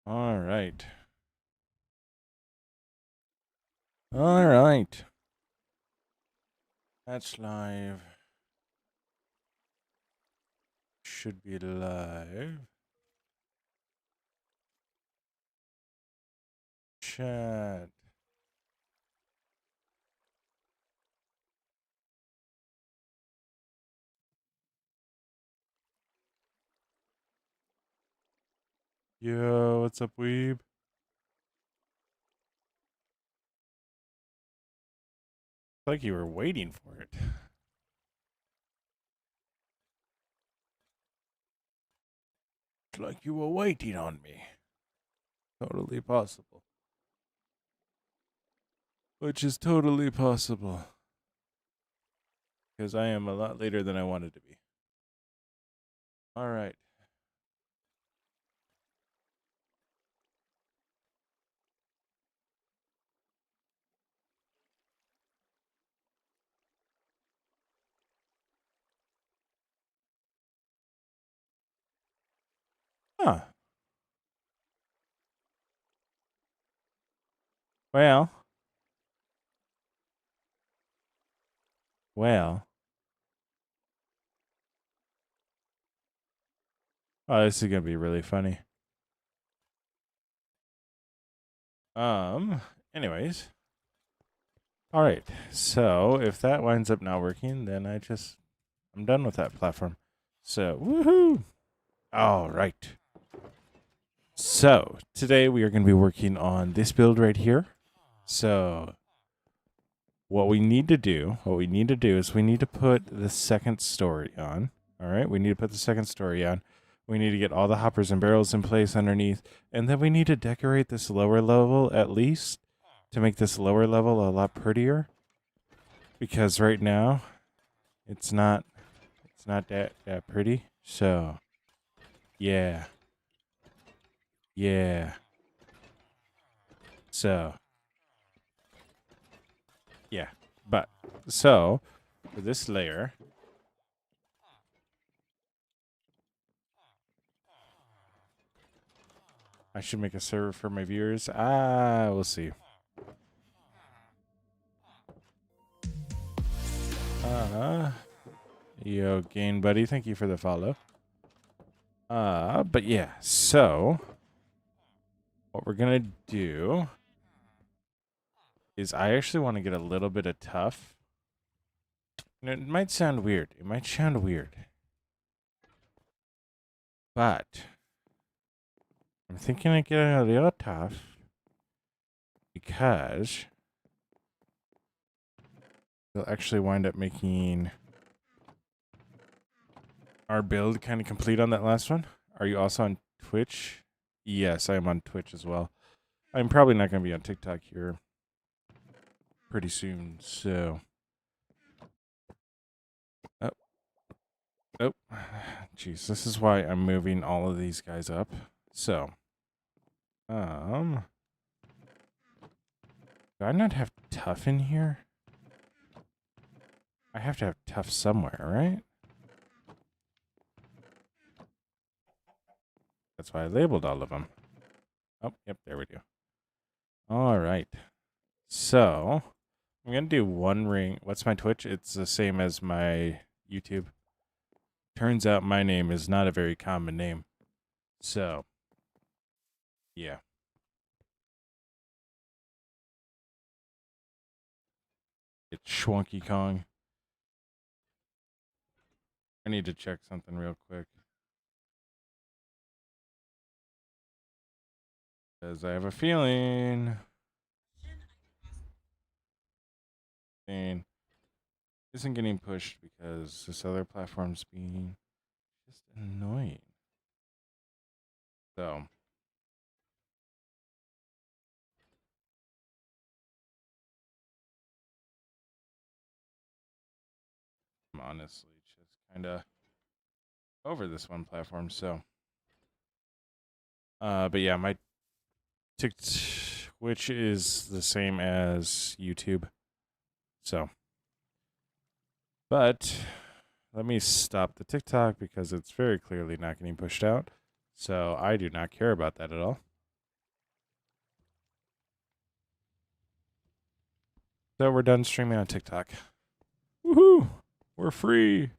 All right. All right. That's live. Should be live. Chat. Yo, what's up, weeb? It's like you were waiting for it. It's like you were waiting on me. Totally possible. Which is totally possible. Because I am a lot later than I wanted to be. All right. Huh. Well. Well. Oh, this is going to be really funny. Anyways. All right. So if that winds up not working, then I'm done with that platform. So, woohoo! All right. So today we are going to be working on this build right here. So what we need to do is we need to put the second story on. All right. We need to put the second story on. We need to get all the hoppers and barrels in place underneath. And then we need to decorate this lower level at least to make this lower level a lot prettier. Because right now it's not that pretty. So yeah. Yeah. So yeah. But so for this layer, I should make a server for my viewers. We'll see. Yo, Gain Buddy, thank you for the follow. But yeah, so what we're gonna do is I actually want to get a little bit of tough. And it might sound weird. But I'm thinking of getting a little tough because they'll actually wind up making our build kind of complete on that last one. Are you also on Twitch? Yes, I am on Twitch as well. I'm probably not going to be on TikTok here pretty soon, so. Oh, jeez, this is why I'm moving all of these guys up. So, do I not have tough in here? I have to have tough somewhere, right? That's why I labeled all of them. Oh, yep, there we go. All right. So, I'm going to do one ring. What's my Twitch? It's the same as my YouTube. Turns out my name is not a very common name. So, yeah. It's Schwunky Kong. I need to check something real quick. Because I have a feeling. Isn't getting pushed because this other platform's being just annoying. So. I'm honestly just kind of over this one platform, so. But yeah, my Twitch is the same as YouTube. So. But let me stop the TikTok because it's very clearly not getting pushed out. So I do not care about that at all. So we're done streaming on TikTok. Woohoo! We're free.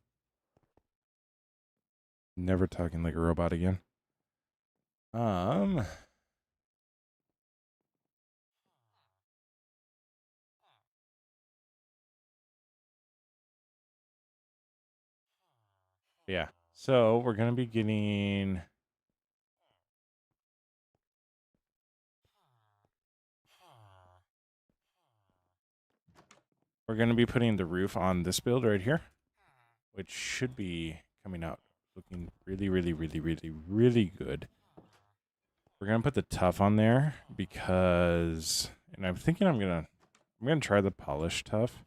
Never talking like a robot again. Yeah. So we're gonna be getting. We're gonna be putting the roof on this build right here, which should be coming out looking really, really, really, really, really good. We're gonna put the tough on there because, and I'm thinking I'm gonna try the polished tough,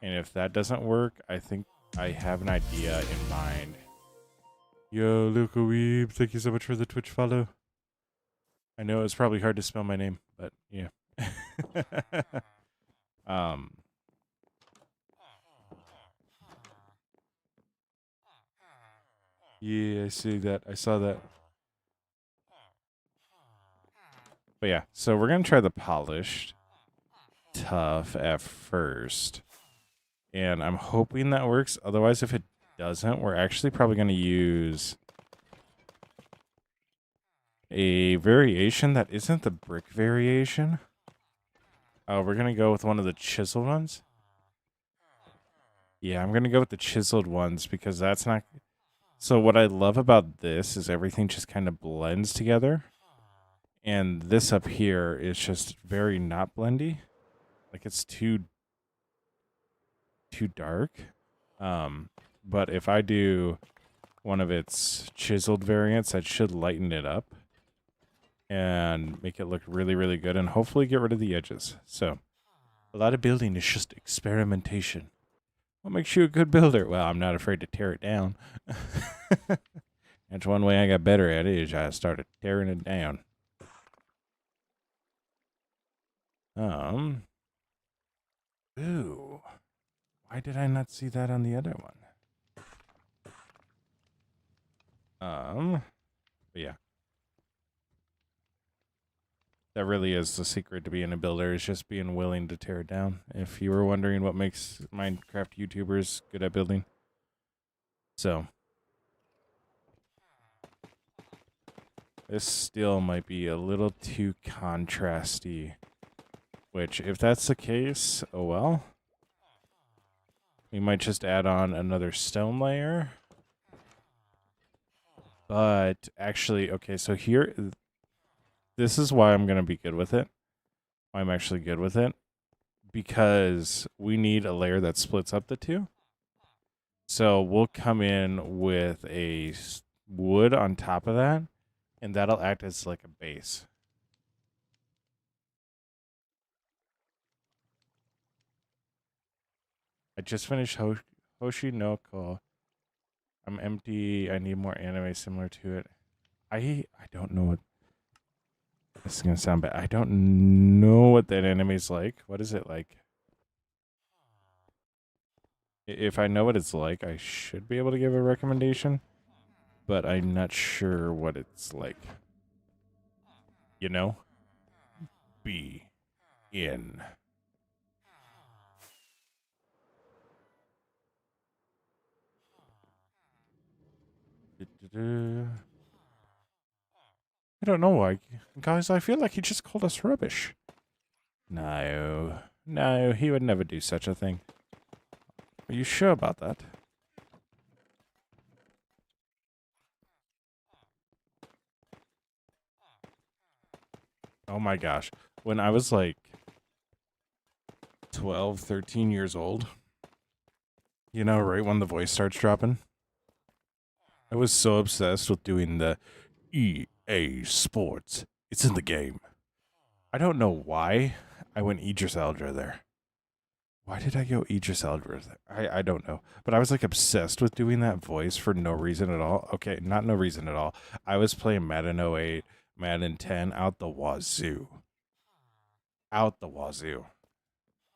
and if that doesn't work, I think I have an idea in mind. Yo, Luca Weeb, thank you so much for the Twitch follow. I know it's probably hard to spell my name, but yeah. Yeah, I see that. I saw that. But yeah, so we're gonna try the polished tough at first, and I'm hoping that works. Otherwise, if it doesn't, we're actually probably gonna use a variation that isn't the brick variation. We're gonna go with one of the chiseled ones. Yeah, I'm gonna go with the chiseled ones because that's not. So what I love about this is everything just kind of blends together, and this up here is just very not blendy. Like it's too dark. But if I do one of its chiseled variants, that should lighten it up and make it look really, really good, and hopefully get rid of the edges. So a lot of building is just experimentation. What makes you a good builder? Well, I'm not afraid to tear it down. That's one way I got better at it, is I started tearing it down. Ooh. Why did I not see that on the other one? But yeah. That really is the secret to being a builder, is just being willing to tear it down. If you were wondering what makes Minecraft YouTubers good at building. So. This still might be a little too contrasty. Which, if that's the case, oh well. We might just add on another stone layer. But actually, okay, so here, this is why I'm going to be good with it. Why I'm actually good with it. Because we need a layer that splits up the two. So we'll come in with a wood on top of that, and that'll act as like a base. I just finished Hoshi no Ko. I'm empty. I need more anime similar to it. I don't know what. This is gonna sound bad. I don't know what that anime's like. What is it like? If I know what it's like, I should be able to give a recommendation. But I'm not sure what it's like. You know? Be in. I don't know why. Guys, I feel like he just called us rubbish. No. No, he would never do such a thing. Are you sure about that? Oh my gosh. When I was like 12, 13 years old, you know, right when the voice starts dropping, I was so obsessed with doing the EA Sports. It's in the game. I don't know why I went Idris Elba there. Why did I go Idris Elba there? I don't know. But I was like obsessed with doing that voice for no reason at all. Okay, not no reason at all. I was playing Madden 08, Madden 10 out the wazoo. Out the wazoo.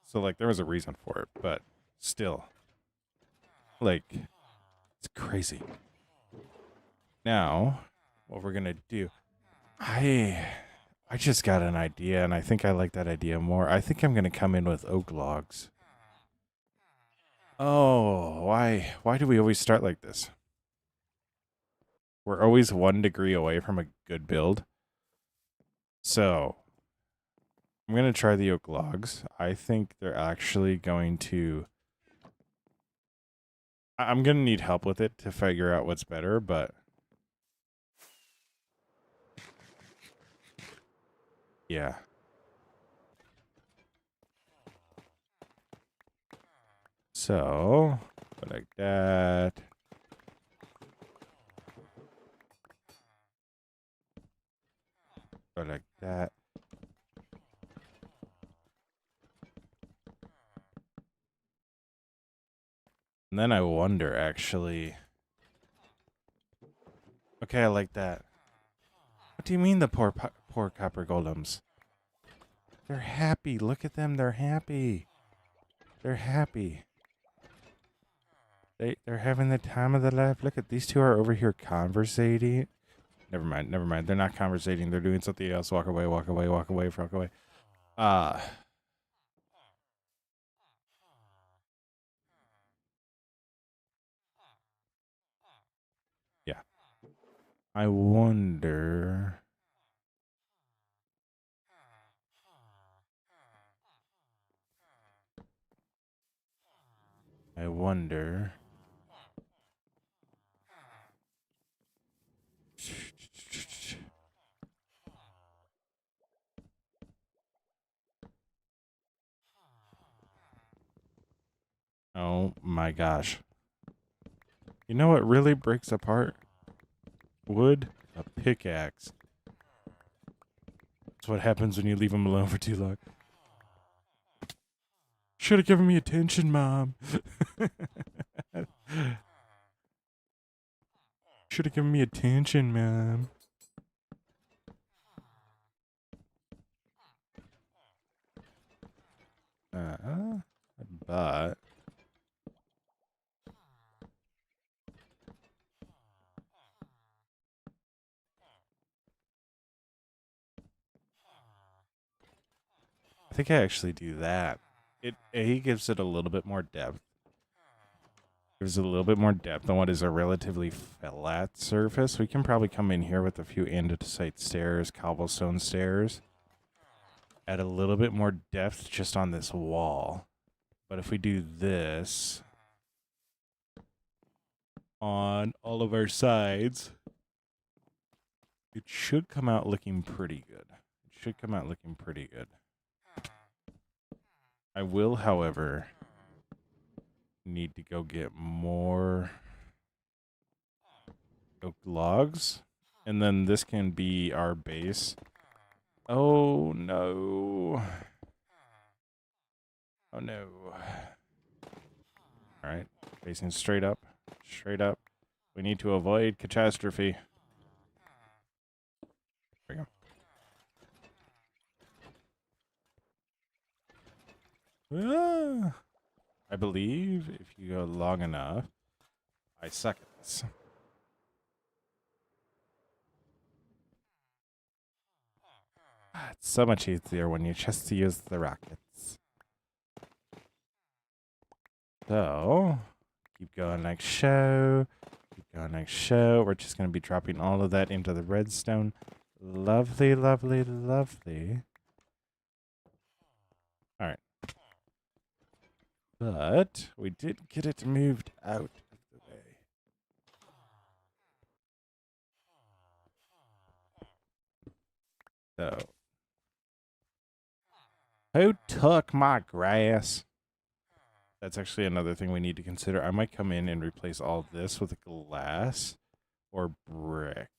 So like there was a reason for it, but still. Like it's crazy. Now, what we're gonna do. I just got an idea, and I think I like that idea more. I think I'm going to come in with oak logs. Oh, why do we always start like this? We're always 1 degree away from a good build. So, I'm going to try the oak logs. I think they're actually going to... I'm going to need help with it to figure out what's better, but... Yeah. So, go like that. Go like that. And then I wonder, actually... Okay, I like that. What do you mean the poor copper golems? They're happy. Look at them. They're happy. They're happy. They're having the time of their life. Look at these two are over here conversating. Never mind. Never mind. They're not conversating. They're doing something else. Walk away. Walk away. Walk away. Walk away. Uh yeah. I wonder. I wonder. Oh my gosh. You know what really breaks apart wood? A pickaxe. That's what happens when you leave them alone for too long. Should have given me attention, Mom. Should have given me attention, Mom. But I think I actually do that. It A gives it a little bit more depth. Gives it a little bit more depth on what is a relatively flat surface. We can probably come in here with a few andesite stairs, cobblestone stairs. Add a little bit more depth just on this wall. But if we do this on all of our sides, it should come out looking pretty good. It should come out looking pretty good. I will, however, need to go get more oak logs. And then this can be our base. Oh, no. Oh, no. All right. Facing straight up. Straight up. We need to avoid catastrophe. There we go. Ah, I believe if you go long enough, I suck at this. It's so much easier when you just use the rockets. So, keep going like so. Keep going like so. We're just going to be dropping all of that into the redstone. Lovely, lovely, lovely. All right. But we did get it moved out of the way. So, who took my grass? That's actually another thing we need to consider. I might come in and replace all this with glass or brick.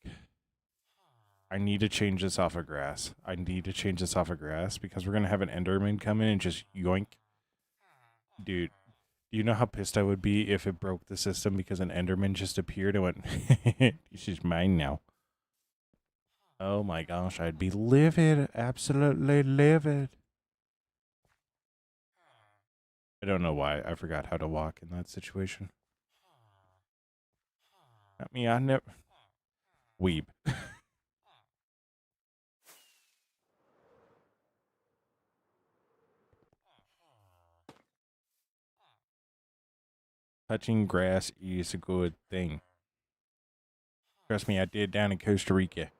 I need to change this off of grass. I need to change this off of grass because we're going to have an Enderman come in and just yoink. Dude, do you know how pissed I would be if it broke the system because an Enderman just appeared and went, this is mine now. Oh my gosh, I'd be livid. Absolutely livid. I don't know why. I forgot how to walk in that situation. Not me, I never... Weeb. Touching grass is a good thing. Trust me, I did down in Costa Rica.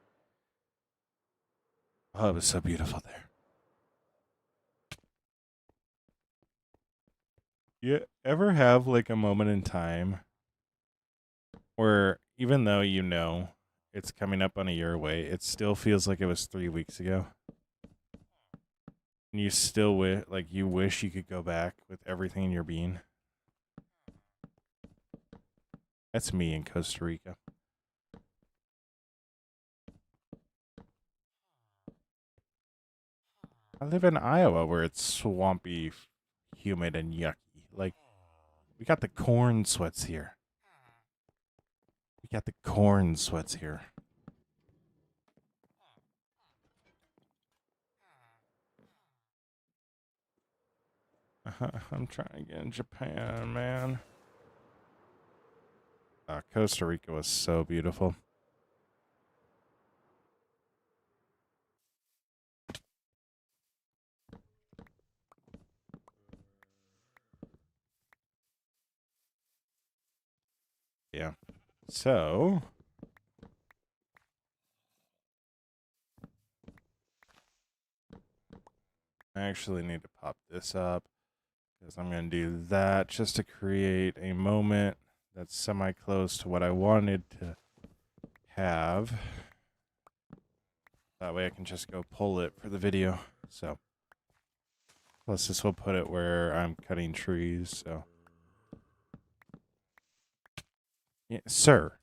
Oh, it was so beautiful there. You ever have like a moment in time where even though you know it's coming up on a year away, it still feels like it was 3 weeks ago? And you still you wish you could go back with everything in your being. That's me in Costa Rica. I live in Iowa where it's swampy, humid, and yucky. Like, we got the corn sweats here. We got the corn sweats here. I'm trying to get in Japan, man. Costa Rica was so beautiful. Yeah. So, I actually need to pop this up because I'm going to do that just to create a moment that's semi-close to what I wanted to have. That way I can just go pull it for the video. So, plus this will put it where I'm cutting trees, so. Yeah, sir.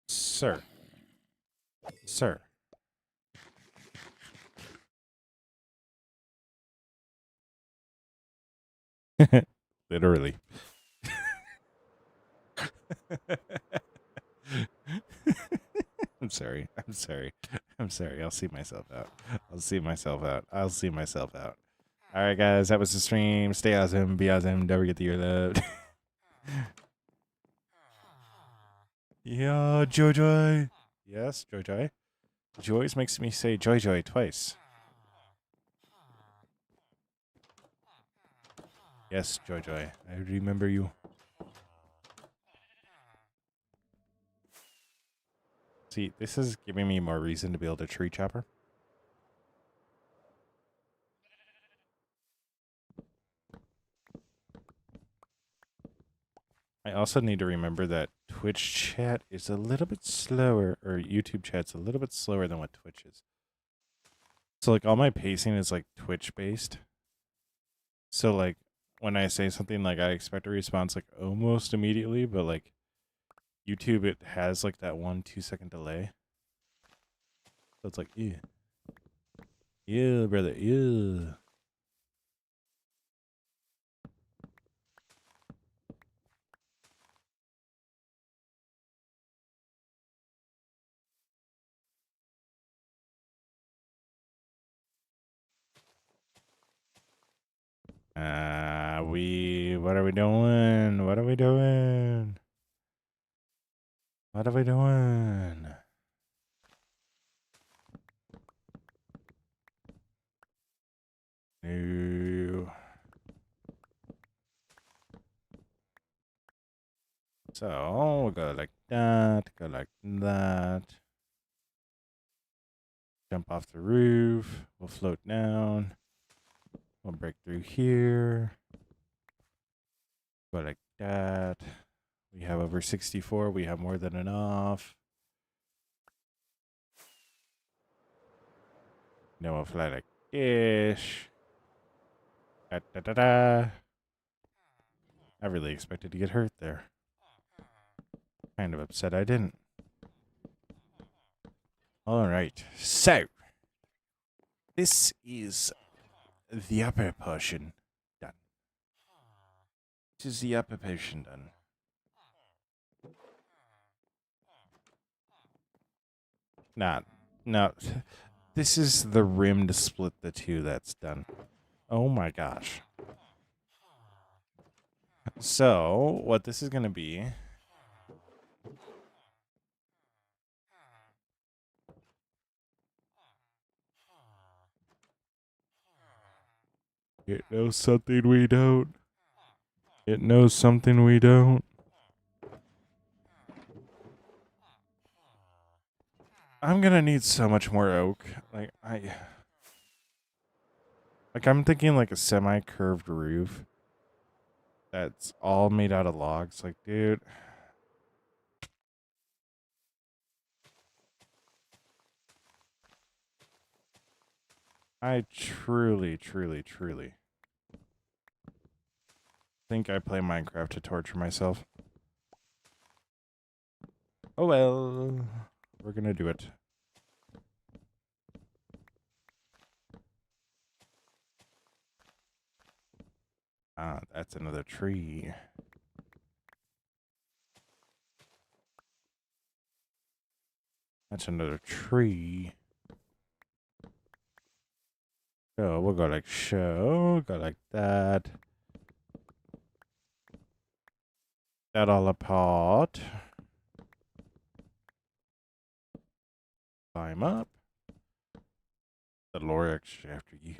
Sir. Sir. Literally. I'm sorry. I'm sorry. I'm sorry. I'll see myself out. I'll see myself out. I'll see myself out. All right, guys. That was the stream. Stay awesome. Be awesome. Don't forget that you're loved. Yeah, Joy Joy. Yes, Joy Joy. Joyce makes me say Joy Joy twice. Yes, Joy Joy. I remember you. See, this is giving me more reason to build a tree chopper. I also need to remember that Twitch chat is a little bit slower, or YouTube chat's a little bit slower than what Twitch is. So, like, all my pacing is, like, Twitch-based. So, like, when I say something, like, I expect a response, like, almost immediately, but, like, YouTube, it has, like, that 1-2 second delay. So it's like, ew. Ew, brother, ew. What are we doing? What are we doing? What are we doing? No. So we'll go like that, go like that. Jump off the roof. We'll float down. We'll break through here. Go like that. We have over 64. We have more than enough. Then we'll fly like this. Da, da, da, da. I really expected to get hurt there. Kind of upset I didn't. All right. So, this is the upper portion done. This is the upper portion done. No. This is the rim to split the two that's done. Oh my gosh. So, what this is going to be. You know something we don't? It knows something we don't. I'm gonna need so much more oak. I'm thinking like a semi-curved roof that's all made out of logs. Like, dude, I truly, truly, truly think I play Minecraft to torture myself. Oh well, we're gonna do it. Ah, that's another tree. That's another tree. So we'll go like so, go like that. That all apart. Climb up. The Lorex after you.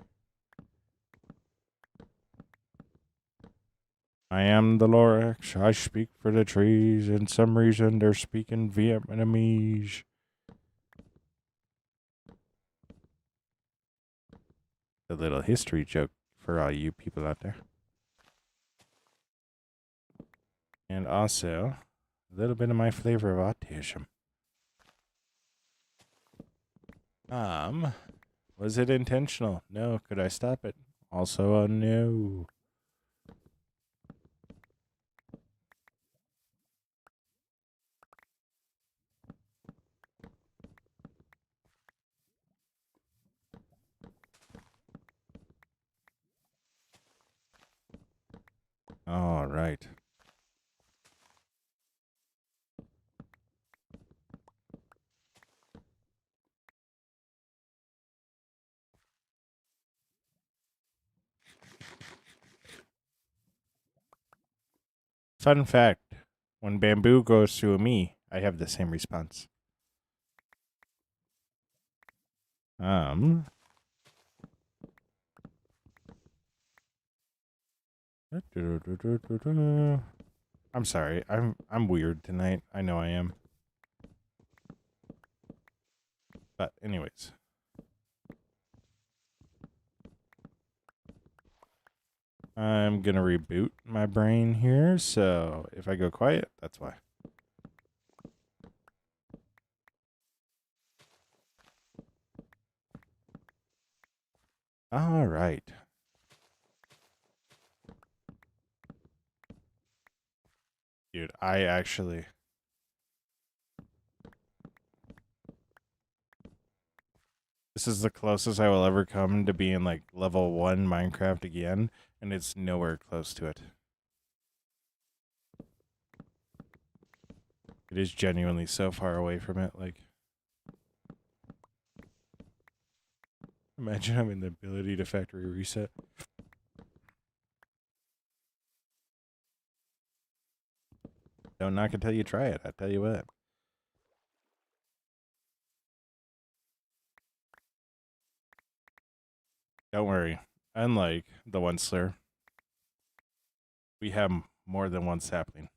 I am the Lorex. I speak for the trees, and some reason they're speaking Vietnamese. A little history joke for all you people out there. And also, a little bit of my flavor of autism. Was it intentional? No. Could I stop it? Also a no. All right. Fun fact, when bamboo goes through me, I have the same response. Um, I'm sorry. I'm weird tonight. I know I am. But anyways, I'm gonna reboot my brain here. So if I go quiet, that's why. All right. Dude, I actually this is the closest I will ever come to being like level 1 Minecraft again, and it's nowhere close to it. It is genuinely so far away from it. Like, imagine having the ability to factory reset. Don't knock until you try it. I tell you what. Don't worry. Unlike the one slur, we have more than one sapling.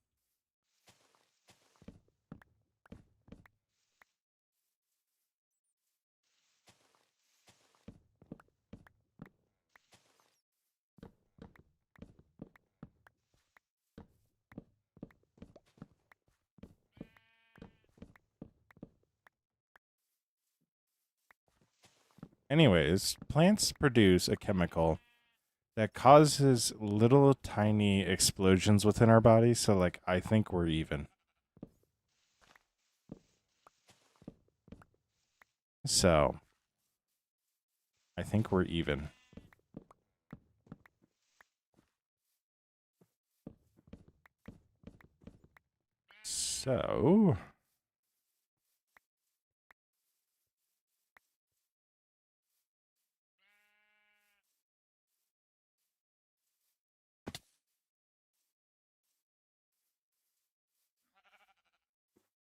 Anyways, plants produce a chemical that causes little tiny explosions within our body. So, like, I think we're even. So, I think we're even. So,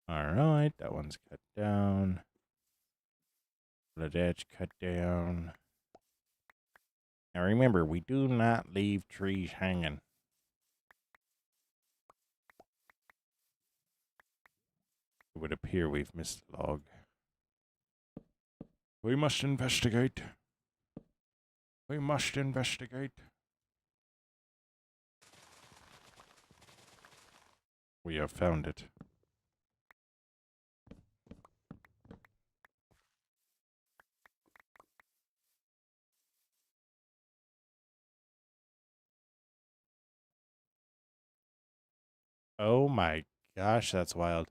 all right, that one's cut down. That's cut down. Now remember, we do not leave trees hanging. would appear we've missed a log. We must investigate. We must investigate. We have found it. Oh my gosh, that's wild.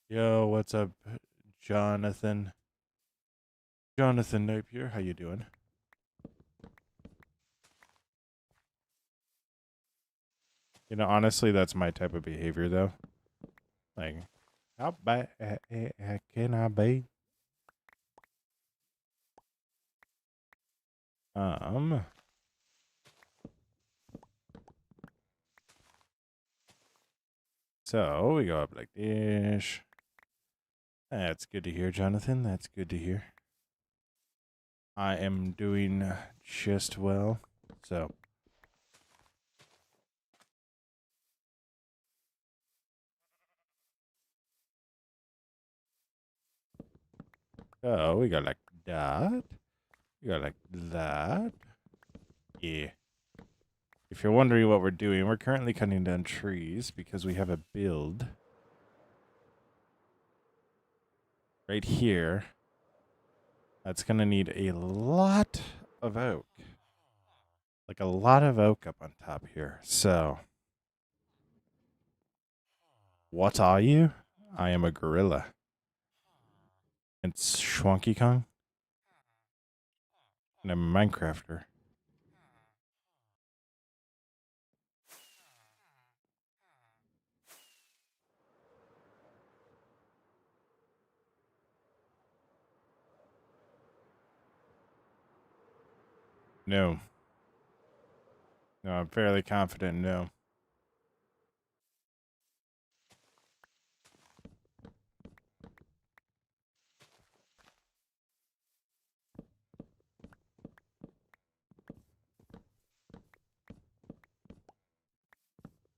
Yo, what's up, Jonathan? Jonathan Napier, how you doing? You know, honestly, that's my type of behavior, though. Like, how bad can I be? Um, so we go up like this. That's good to hear, Jonathan. That's good to hear. I am doing just well. So, we got like that. We got like that. Yeah. If you're wondering what we're doing, we're currently cutting down trees because we have a build right here that's going to need a lot of oak. Like a lot of oak up on top here. So, what are you? I am a gorilla. It's Schwanky Kong. And I'm a Minecrafter. No. No, I'm fairly confident no.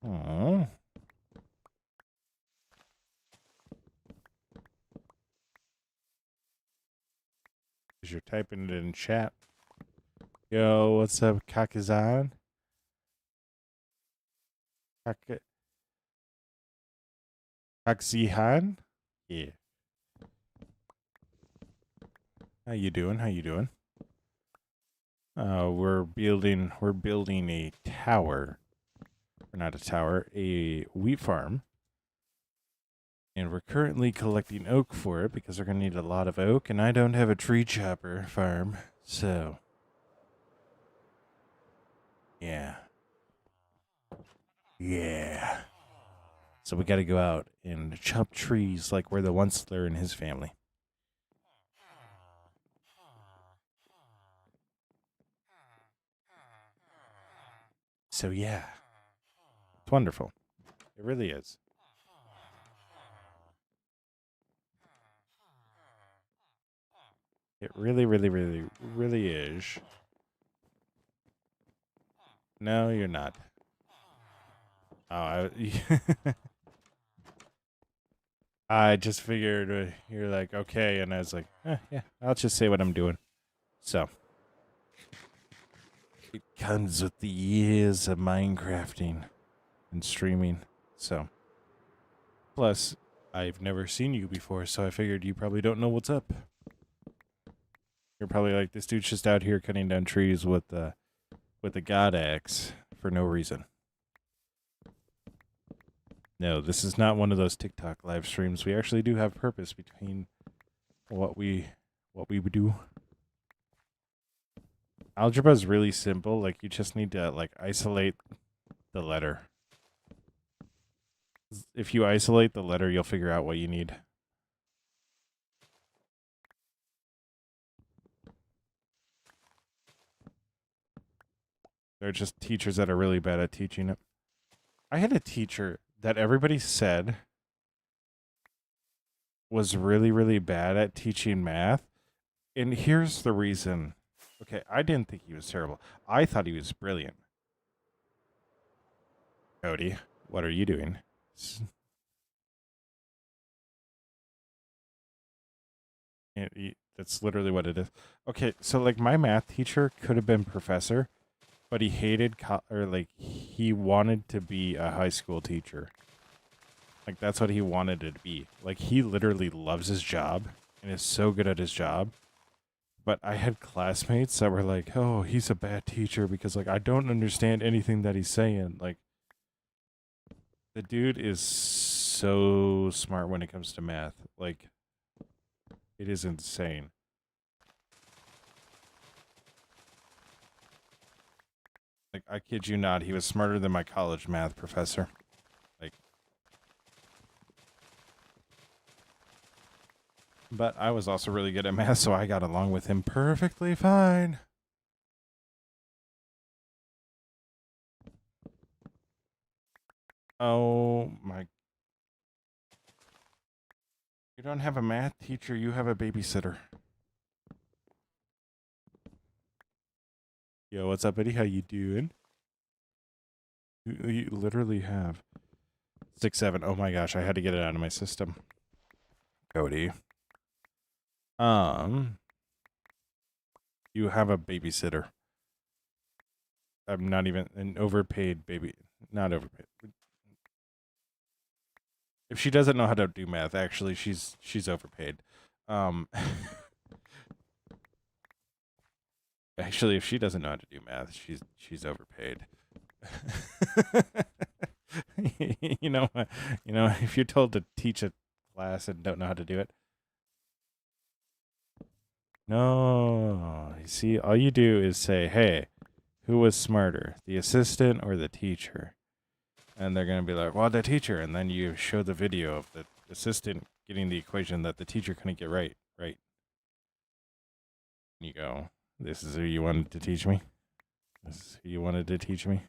Oh. Because you're typing it in chat. Yo, what's up, Kakazan? Kaksihan? Yeah. How you doing? How you doing? We're building a tower. Or not a tower, a wheat farm. And we're currently collecting oak for it because we're gonna need a lot of oak, and I don't have a tree chopper farm, so yeah. Yeah. So we gotta go out and chop trees like we're the Onceler and his family. So yeah. It's wonderful. It really is. It really, really, really, really is. No, you're not. Oh, I just figured you're like, okay. And I was like, yeah, I'll just say what I'm doing. So, it comes with the years of Minecrafting and streaming. So, plus, I've never seen you before, so I figured you probably don't know what's up. You're probably like, this dude's just out here cutting down trees with the god axe for no reason. No, this is not one of those TikTok live streams. We actually do have purpose between what we would do. Algebra is really simple. Like, you just need to like isolate the letter. If you isolate the letter, you'll figure out what you need. They're just teachers that are really bad at teaching it. I had a teacher that everybody said was really, really bad at teaching math. And here's the reason. Okay, I didn't think he was terrible. I thought he was brilliant. Cody, what are you doing? That's literally what it is. Okay, so like my math teacher could have been professor, but he hated or like he wanted to be a high school teacher. Like that's what he wanted it to be. Like he literally loves his job and is so good at his job. But I had classmates that were like, "Oh, he's a bad teacher because like I don't understand anything that he's saying." Like the dude is so smart when it comes to math. Like it is insane. Like I kid you not, he was smarter than my college math professor. Like but I was also really good at math, so I got along with him perfectly fine. Oh my. You don't have a math teacher, you have a babysitter. Yo, what's up, Eddie? How you doing? You literally have 6, 7. Oh my gosh, I had to get it out of my system. Cody. Um, you have a babysitter. I'm not even an overpaid baby. Not overpaid. If she doesn't know how to do math, actually, she's overpaid. Um, actually, if she doesn't know how to do math, she's overpaid. you know, if you're told to teach a class and don't know how to do it, no. You see, all you do is say, "Hey, who was smarter, the assistant or the teacher?" And they're gonna be like, "Well, the teacher." And then you show the video of the assistant getting the equation that the teacher couldn't get right. Right? And you go, "This is who you wanted to teach me. This is who you wanted to teach me."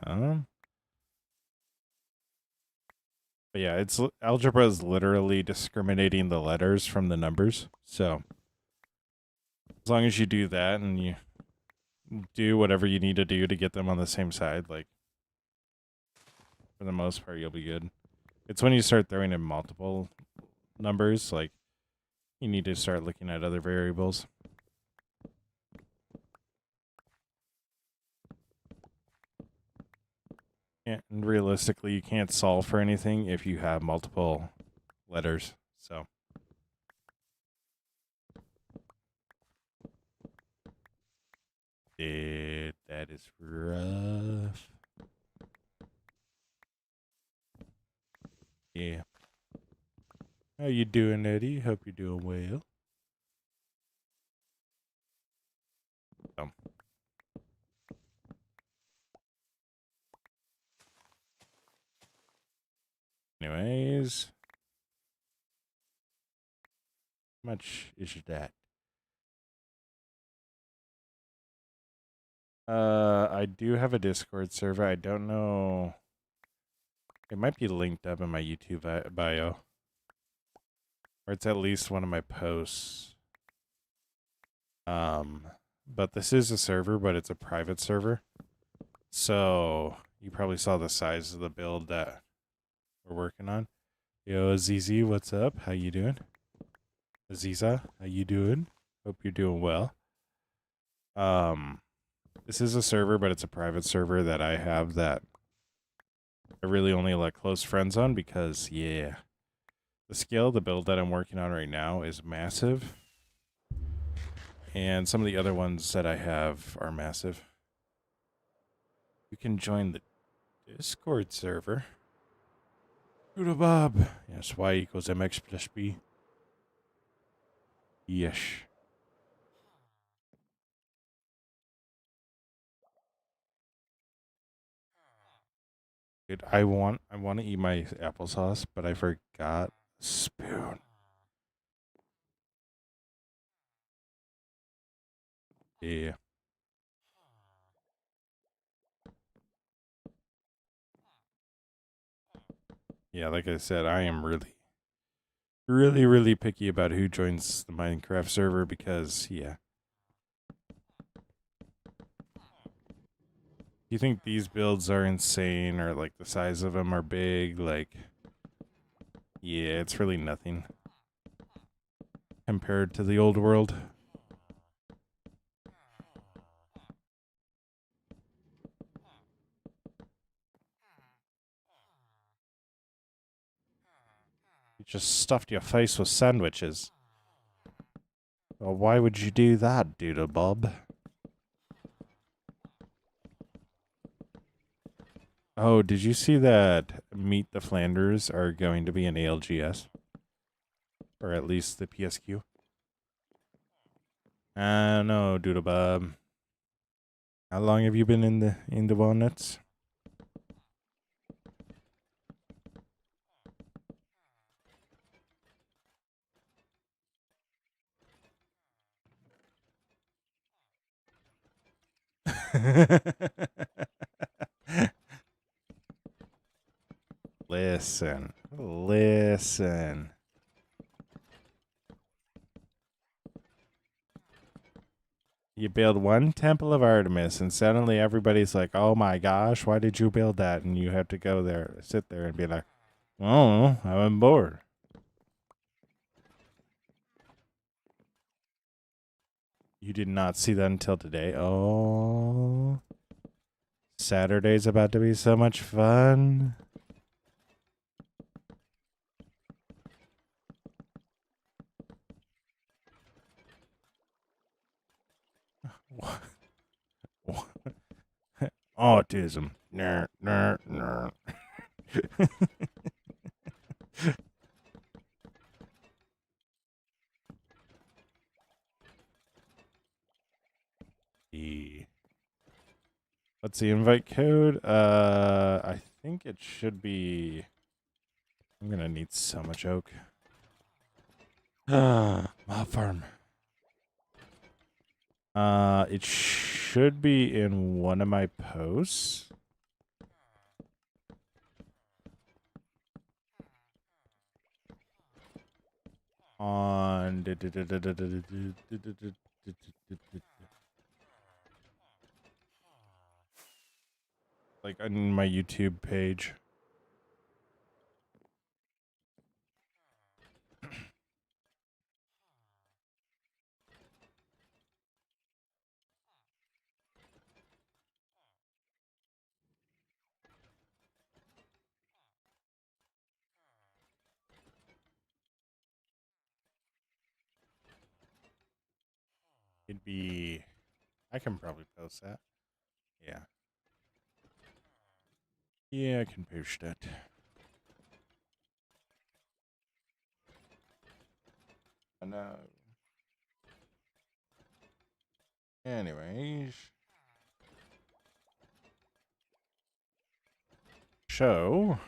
Um, but yeah, algebra is literally discriminating the letters from the numbers. So as long as you do that and you do whatever you need to do to get them on the same side, like for the most part, you'll be good. It's when you start throwing in multiple numbers, like you need to start looking at other variables. And realistically, you can't solve for anything if you have multiple letters. So, that is rough. Yeah. How you doing, Eddie? Hope you're doing well. So, anyways, how much is that? I do have a Discord server. I don't know. It might be linked up in my YouTube bio, or it's at least one of my posts. Um, but this is a server, but it's a private server. So you probably saw the size of the build that we're working on. Yo, Azizi, what's up? How you doing? Aziza, how you doing? Hope you're doing well. Um, this is a server, but it's a private server that I have that I really only let close friends on because, yeah, the scale of the build that I'm working on right now is massive. And some of the other ones that I have are massive. You can join the Discord server. Doodle Bob. Yes, Y equals MX plus B. Yes. Dude, I want to eat my applesauce, but I forgot spoon. Yeah. Yeah, like I said, I am really Really, really picky about who joins the Minecraft server because, yeah. You think these builds are insane or like the size of them are big? Like, yeah, it's really nothing compared to the old world. You just stuffed your face with sandwiches. Well, why would you do that, Doodle Bob? Oh, did you see that Meet the Flanders are going to be an ALGS? Or at least the PSQ? I don't know, Doodle Bob. How long have you been in the walnuts? Listen. Listen. You build one temple of Artemis, and suddenly everybody's like, "Oh my gosh, why did you build that?" And you have to go there, sit there, and be like, "Oh, I'm bored." You did not see that until today. Oh, Saturday's about to be so much fun. Autism. Ner, ner, ner. E. What's the invite code? I think it should be. I'm gonna need so much oak. Mob farm. It should be in one of my posts. On like on my YouTube page. It'd be. I can probably post that. Yeah. Yeah, I can post that. I know. Anyways. So,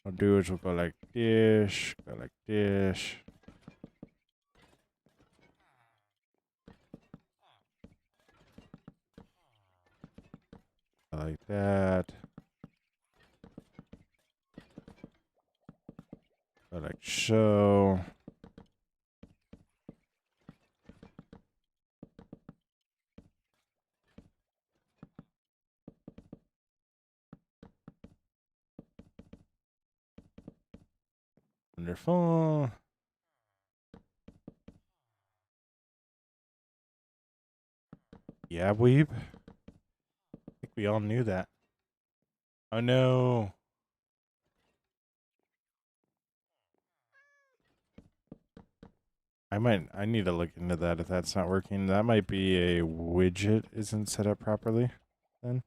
I'll do is we'll go like this, go like this. Like that. Go like so. Wonderful. Yeah, weeb. I think we all knew that. Oh no. I need to look into that if that's not working. That might be a widget isn't set up properly then.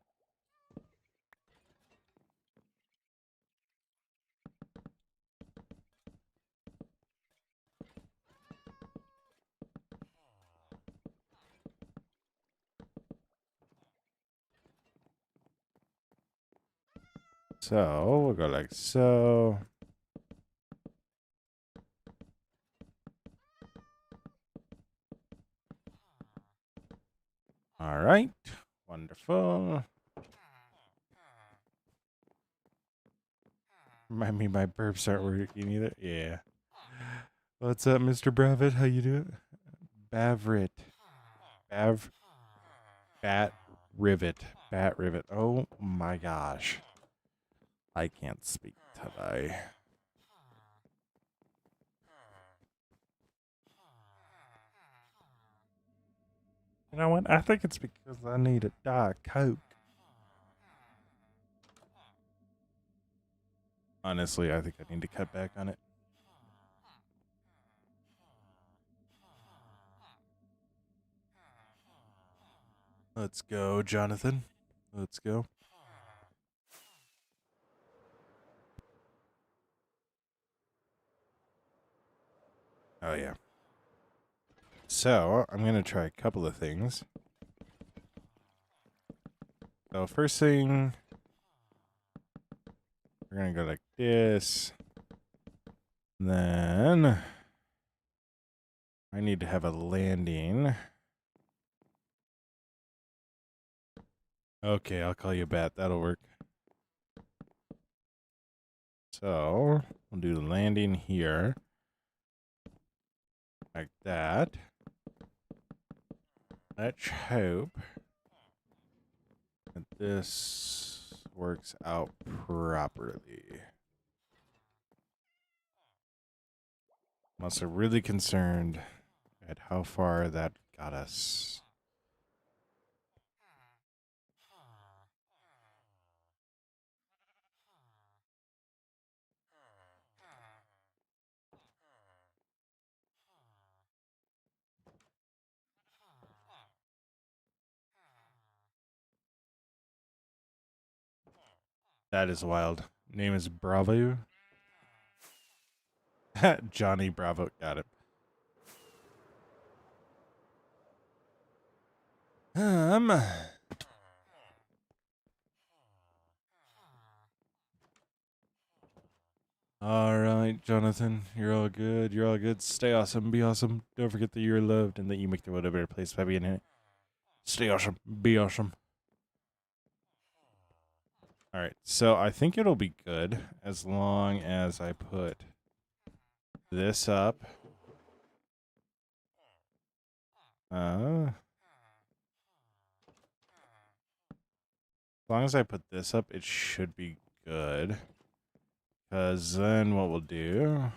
So we'll go like so. All right. Wonderful. Remind me my burps aren't working either. Yeah. What's up, Mr. Bravitt? How you doing? Bavrit. Bav. Bat Rivet. Bat Rivet. Oh my gosh. I can't speak today. You know what? I think it's because I need a Diet Coke. Honestly, I think I need to cut back on it. Let's go, Jonathan. Let's go. Oh, yeah. So, I'm going to try a couple of things. So, first thing, we're going to go like this. Then, I need to have a landing. Okay, I'll call you Bat. That'll work. So, we'll do the landing here. Like that. Let's hope that this works out properly. I'm also really concerned at how far that got us. That is wild. Name is Bravo. Johnny Bravo. Got it. Um. All right, Jonathan. You're all good. You're all good. Stay awesome. Be awesome. Don't forget that you're loved and that you make the world a better place by being in it. Stay awesome. Be awesome. All right. So I think it'll be good as long as I put this up. As long as I put this up, it should be good. Because then what we'll do...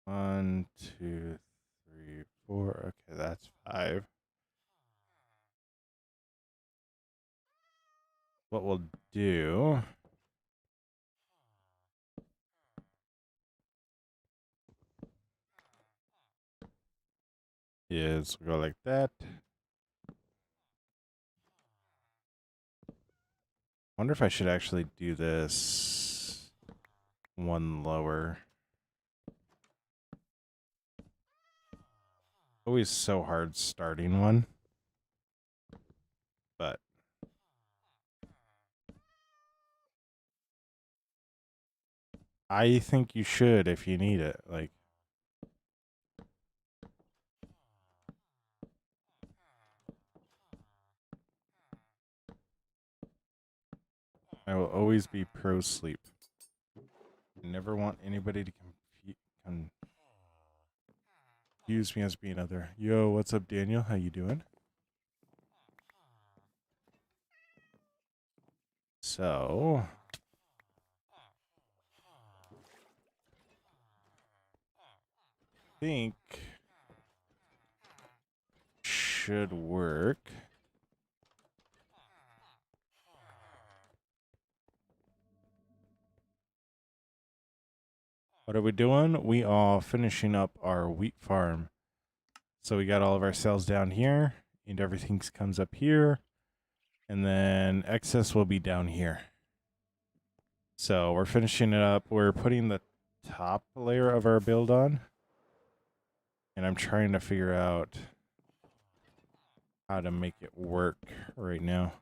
One, two, three, four. Okay, that's 5. What we'll do... is we'll go like that. Wonder if I should actually do this one lower. Always so hard starting one. But I think you should if you need it. Like, I will always be pro sleep. I never want anybody to confuse me as being other. Yo, what's up, Daniel? How you doing? So, I think should work. What are we doing? We are finishing up our wheat farm. So we got all of our cells down here, and everything comes up here, and then excess will be down here. So we're finishing it up. We're putting the top layer of our build on, and I'm trying to figure out how to make it work right now.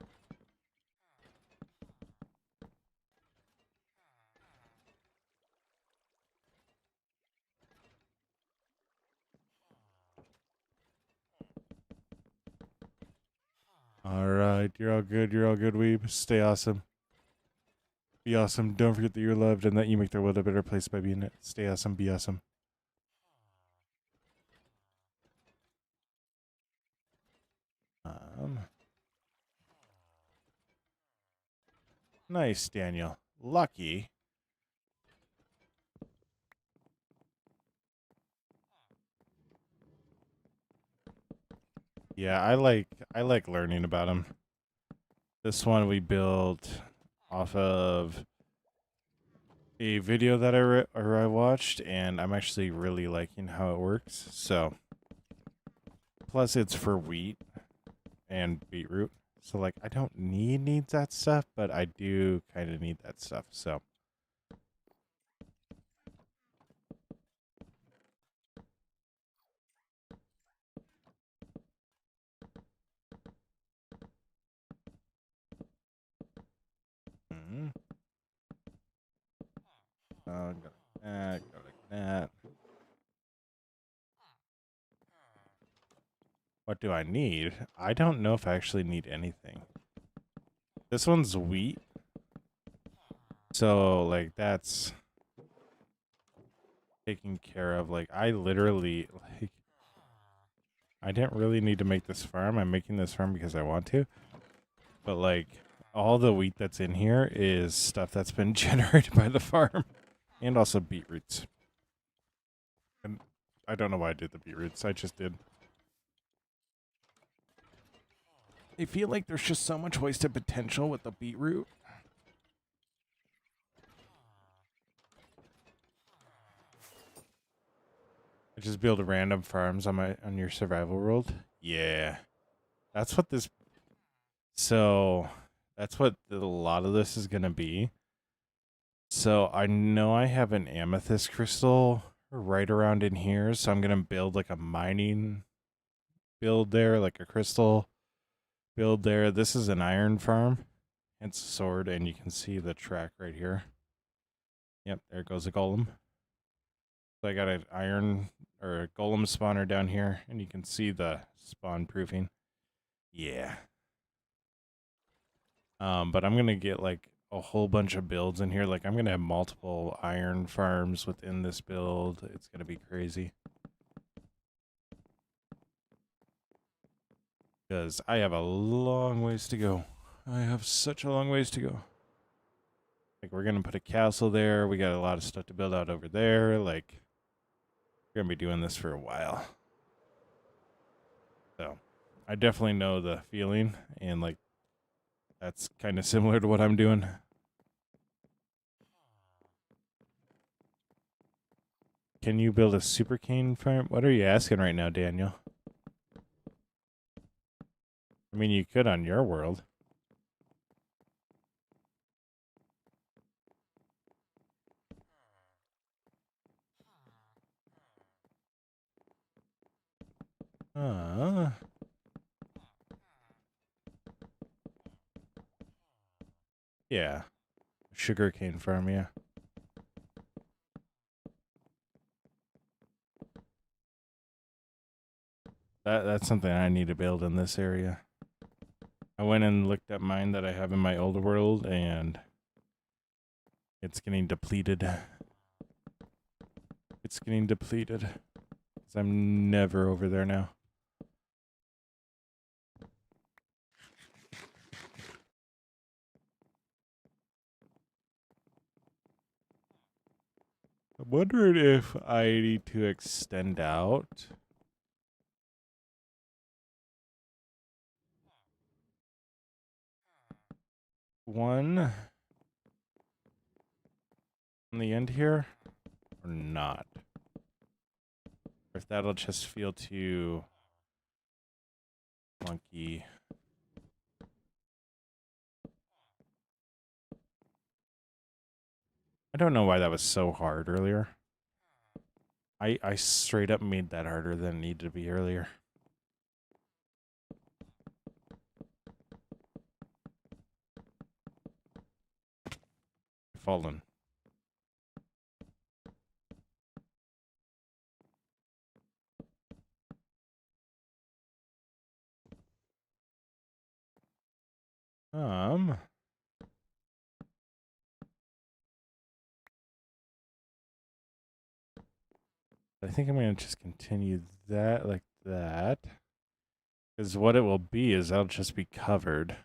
All right, you're all good. You're all good, Weeb. Stay awesome. Be awesome. Don't forget that you're loved and that you make the world a better place by being it. Stay awesome. Be awesome. Um, nice, Daniel. Lucky. Yeah, I like learning about them. This one we built off of a video that I watched, and I'm actually really liking how it works. So, plus it's for wheat and beetroot. So like I don't need that stuff, but I do kind of need that stuff. So, mm, go like that, go like that. What do I need? I don't know if I actually need anything. This one's wheat. So like that's taken care of. Like I literally like I didn't really need to make this farm. I'm making this farm because I want to. But like all the wheat that's in here is stuff that's been generated by the farm and also beetroots. And I don't know why I did the beetroots. I just did. I feel like there's just so much wasted potential with the beetroot. I just build random farms on your survival world. Yeah. That's what this so that's what a lot of this is gonna be. So I know I have an amethyst crystal right around in here, so I'm gonna build like a mining build there, like a crystal build there. This is an iron farm. It's a sword, and you can see the track right here. Yep, there goes a golem. So I got an iron or a golem spawner down here, and you can see the spawn proofing. Yeah. But I'm gonna get like a whole bunch of builds in here. Like I'm gonna have multiple iron farms within this build. It's gonna be crazy. Because I have a long ways to go. I have such a long ways to go. Like we're gonna put a castle there. We got a lot of stuff to build out over there. Like we're gonna be doing this for a while. So I definitely know the feeling, and like that's kind of similar to what I'm doing. Can you build a super cane farm? What are you asking right now, Daniel? I mean, you could on your world. Uh, yeah. Sugarcane farm, yeah. That's something I need to build in this area. I went and looked at mine that I have in my old world, and it's getting depleted. It's getting depleted. 'Cause I'm never over there now. I'm wondering if I need to extend out. One on the end here, or not. Or if that'll just feel too clunky. I don't know why that was so hard earlier. I straight up made that harder than it needed to be earlier. Fallen. Um, I think I'm going to just continue that like that. Because what it will be is I'll just be covered.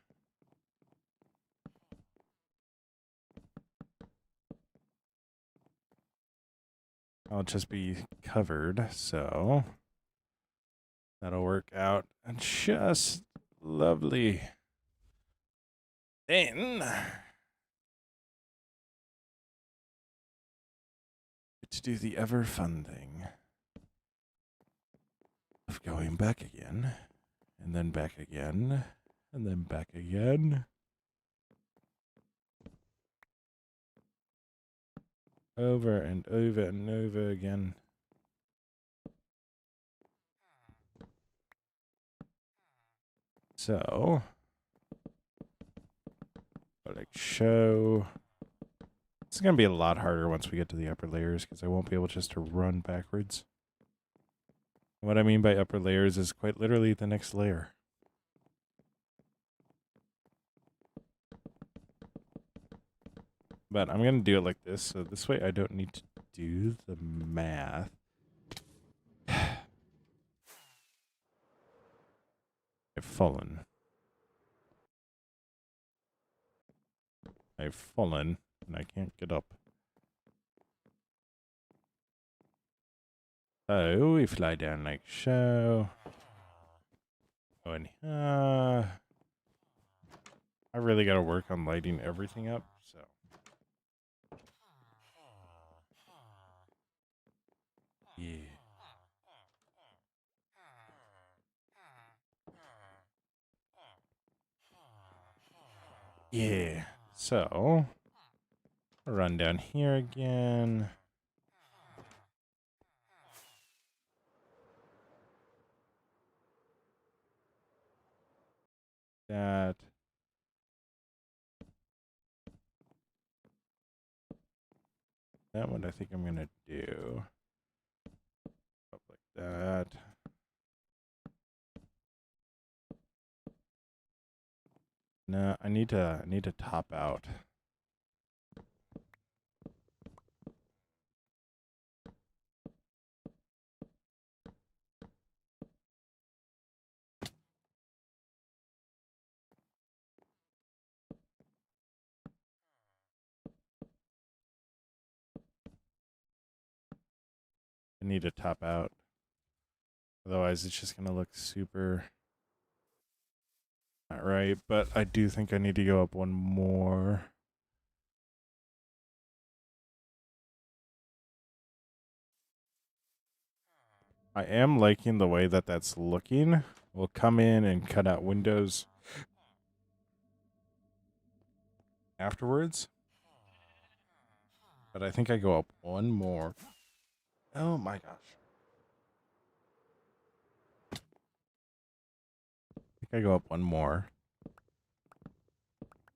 I'll just be covered, so that'll work out just lovely. Then to do the ever fun thing of going back again, and then back again, and then back again. Over and over and over again. So, like show. It's going to be a lot harder once we get to the upper layers because I won't be able just to run backwards. What I mean by upper layers is quite literally the next layer. But I'm going to do it like this, so this way I don't need to do the math. I've fallen. I've fallen, and I can't get up. So we fly down like so. Oh, and I really got to work on lighting everything up, so. Yeah. Yeah. So, run down here again. That. That one I think I'm going to do. Up like that. No, I need to top out. I need to top out. Otherwise, it's just going to look super not right. But I do think I need to go up one more. I am liking the way that that's looking. We'll come in and cut out windows afterwards. But I think I go up one more. Oh my gosh. I think I go up one more.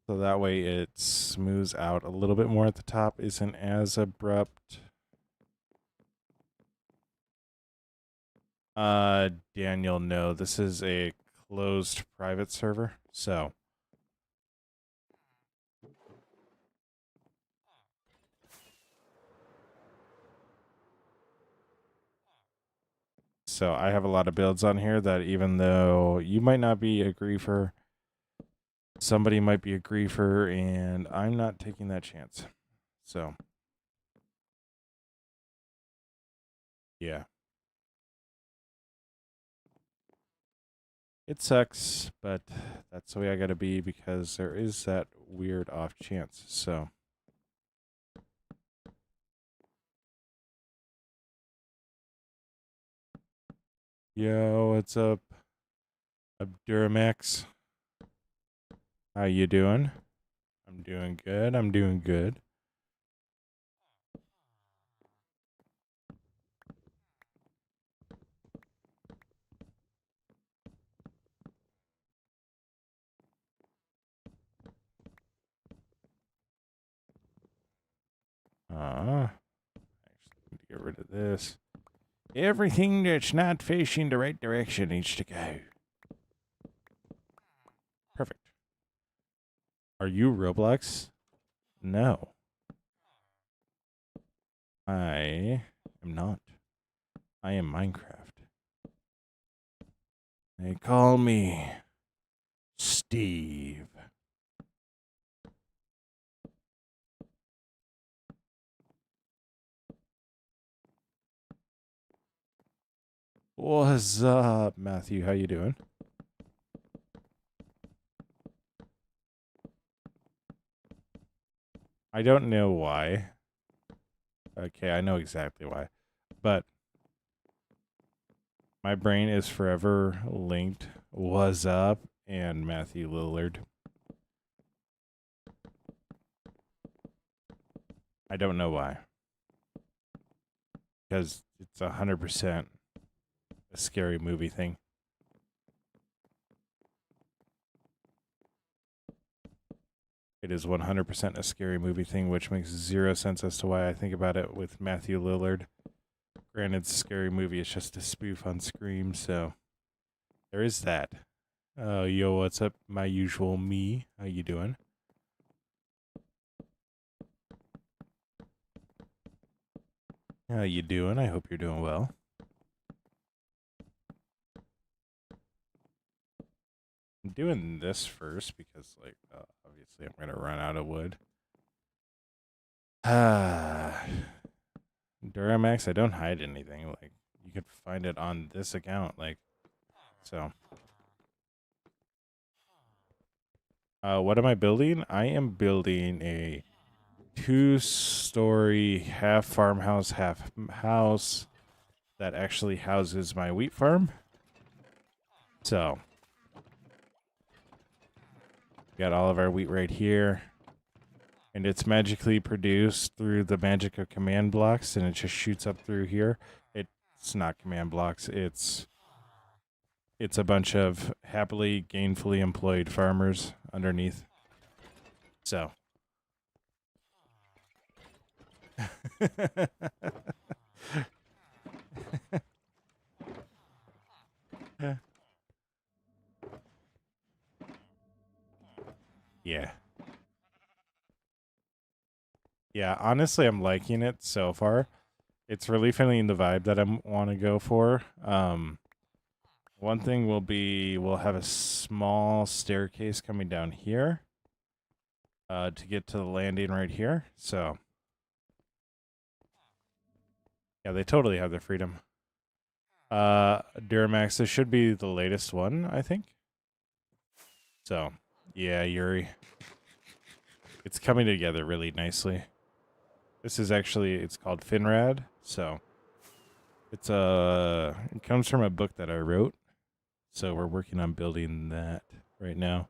So that way it smooths out a little bit more at the top, isn't as abrupt. Daniel, no, this is a closed private server, so. So I have a lot of builds on here that even though you might not be a griefer, somebody might be a griefer, and I'm not taking that chance. So, yeah. It sucks, but that's the way I gotta be because there is that weird off chance, so. Yo, what's up? Abduramax. How you doing? I'm doing good. I'm doing good. I actually need to get rid of this. Everything that's not facing the right direction needs to go. Perfect. Are you Roblox? No. I am not. I am Minecraft. They call me Steve. What's up, Matthew? How you doing? I don't know why. Okay, I know exactly why. But my brain is forever linked. What's up? And Matthew Lillard. I don't know why. Because it's 100% a scary movie thing. It is 100% a scary movie thing, which makes zero sense as to why I think about it with Matthew Lillard. Granted, scary movie is just a spoof on Scream, so there is that. Yo, what's up, my usual me? How you doing? How you doing? I hope you're doing well. I'm doing this first because, like, obviously I'm gonna run out of wood. Duramax, I don't hide anything. Like, you could find it on this account. Like, so. What am I building? I am building a 2-story half farmhouse, half house that actually houses my wheat farm. So, got all of our wheat right here. And it's magically produced through the magic of command blocks, and it just shoots up through here. It's not command blocks. It's a bunch of happily, gainfully employed farmers underneath. So. Yeah. Yeah, honestly, I'm liking it so far. It's really feeling the vibe that I want to go for. One thing will be we'll have a small staircase coming down here to get to the landing right here. So, yeah, they totally have their freedom. Duramax, this should be the latest one, I think. So, yeah, Yuri. It's coming together really nicely. This is actually, it's called Finrad. So, it comes from a book that I wrote. So, we're working on building that right now.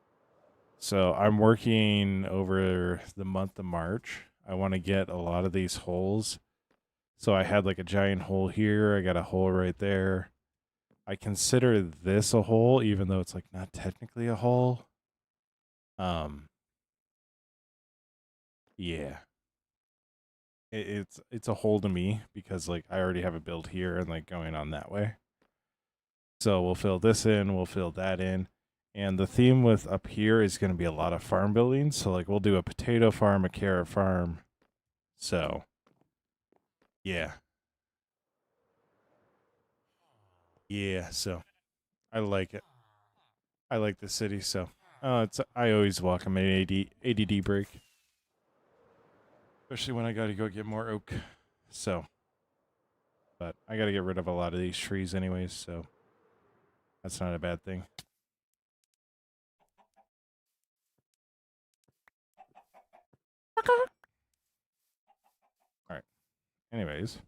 So, I'm working over the month of March. I want to get a lot of these holes. So, I had like a giant hole here. I got a hole right there. I consider this a hole, even though it's like not technically a hole. Yeah, it's a hole to me because like I already have a build here and like going on that way. So we'll fill this in, we'll fill that in, and the theme with up here is going to be a lot of farm buildings. So like we'll do a potato farm, a carrot farm. So yeah, yeah. So I like it. I like the city. So I always welcome an ADD break. Especially when I got to go get more oak. So, but I got to get rid of a lot of these trees anyways, so that's not a bad thing. All right. Anyways.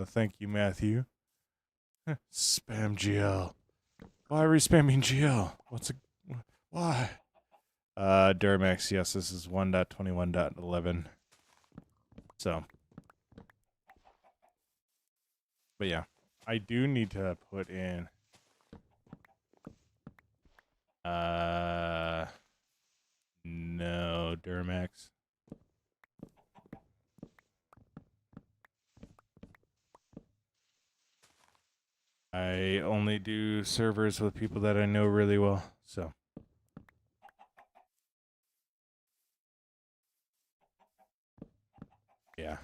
Thank you, Matthew. Spam GL. Why are we spamming GL? Why? Duramax, yes, this is 1.21.11. So, but yeah, I do need to put in no, Duramax. I only do servers with people that I know really well, so. Yeah.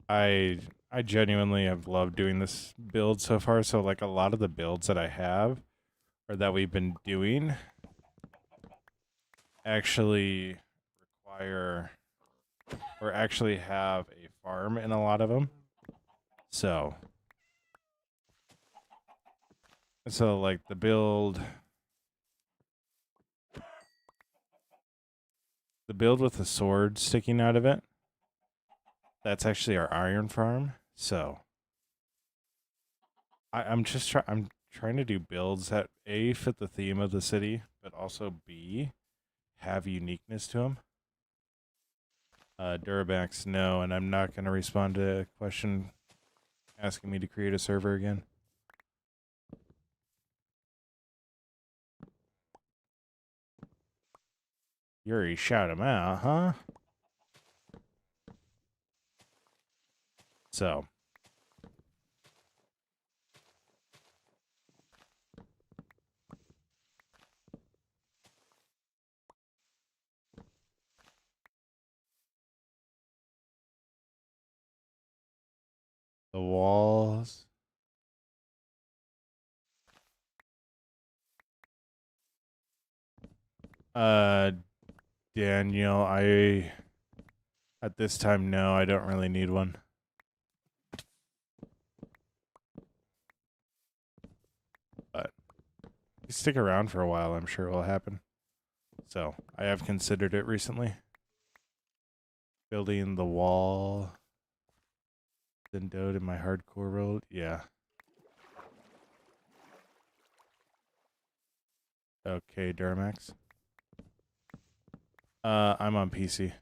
I genuinely have loved doing this build so far. So like a lot of the builds that I have or that we've been doing actually require or actually have a farm in a lot of them. So like the build with the sword sticking out of it, that's actually our iron farm. So I'm trying to do builds that A, fit the theme of the city, but also B, have uniqueness to them. Durabax, no, and I'm not going to respond to a question asking me to create a server again. Yuri, shout him out, huh? So. The walls. Daniel, at this time, no, I don't really need one. But if you stick around for a while, I'm sure it will happen. So I have considered it recently. Building the wall. Then Dode in my hardcore world. Yeah. Okay, Duramax. I'm on PC.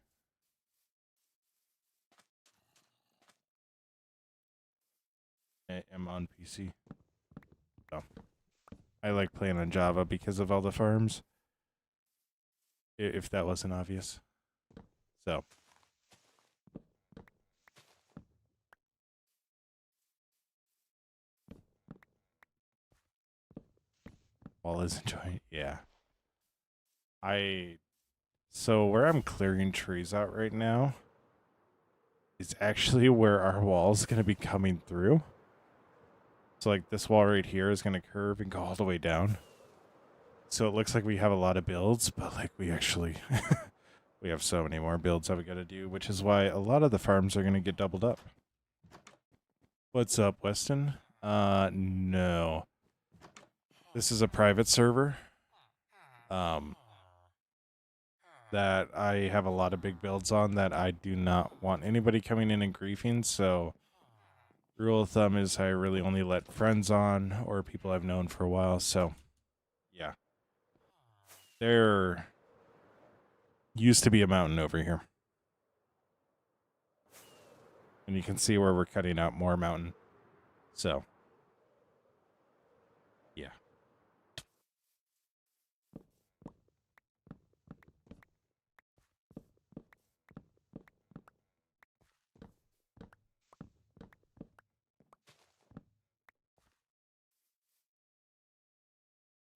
I am on PC. So I like playing on Java because of all the farms. If that wasn't obvious. So. Wall is enjoying. Yeah. So where I'm clearing trees out right now is actually where our wall is going to be coming through. So like this wall right here is going to curve and go all the way down. So it looks like we have a lot of builds, but like we actually we have so many more builds that we got to do, which is why a lot of the farms are going to get doubled up. What's up, Weston? No. This is a private server. That I have a lot of big builds on that I do not want anybody coming in and griefing, so rule of thumb is I really only let friends on or people I've known for a while, so yeah. There used to be a mountain over here. And you can see where we're cutting out more mountain. So, yeah.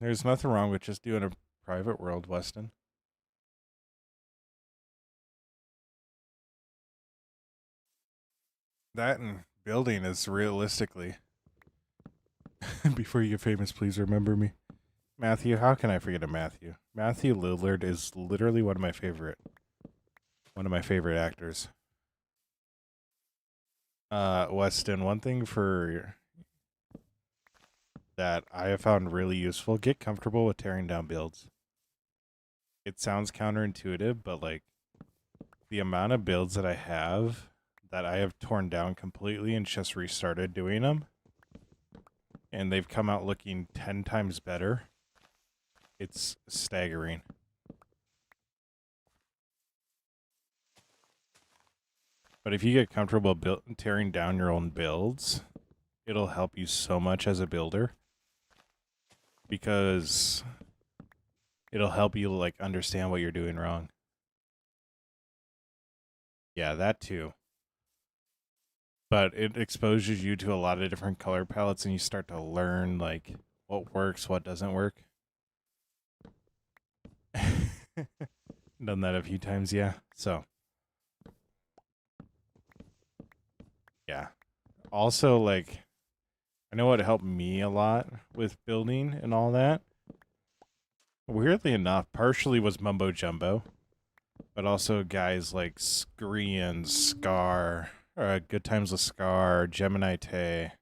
There's nothing wrong with just doing a private world, Weston. That and building is realistically. Before you get famous, please remember me. Matthew, how can I forget a Matthew? Matthew Lillard is literally one of my favorite actors. Weston, one thing for that I have found really useful, get comfortable with tearing down builds. It sounds counterintuitive, but like the amount of builds that I have torn down completely and just restarted doing them, and they've come out looking 10 times better. It's staggering. But if you get comfortable tearing down your own builds, it'll help you so much as a builder because it'll help you like understand what you're doing wrong. Yeah, that too. But it exposes you to a lot of different color palettes and you start to learn like what works, what doesn't work. Done that a few times, yeah. So Yeah. Also, like, I know what helped me a lot with building and all that. Weirdly enough, partially was Mumbo Jumbo, but also guys like Screen, Scar, Good Times with Scar, Gemini Tay.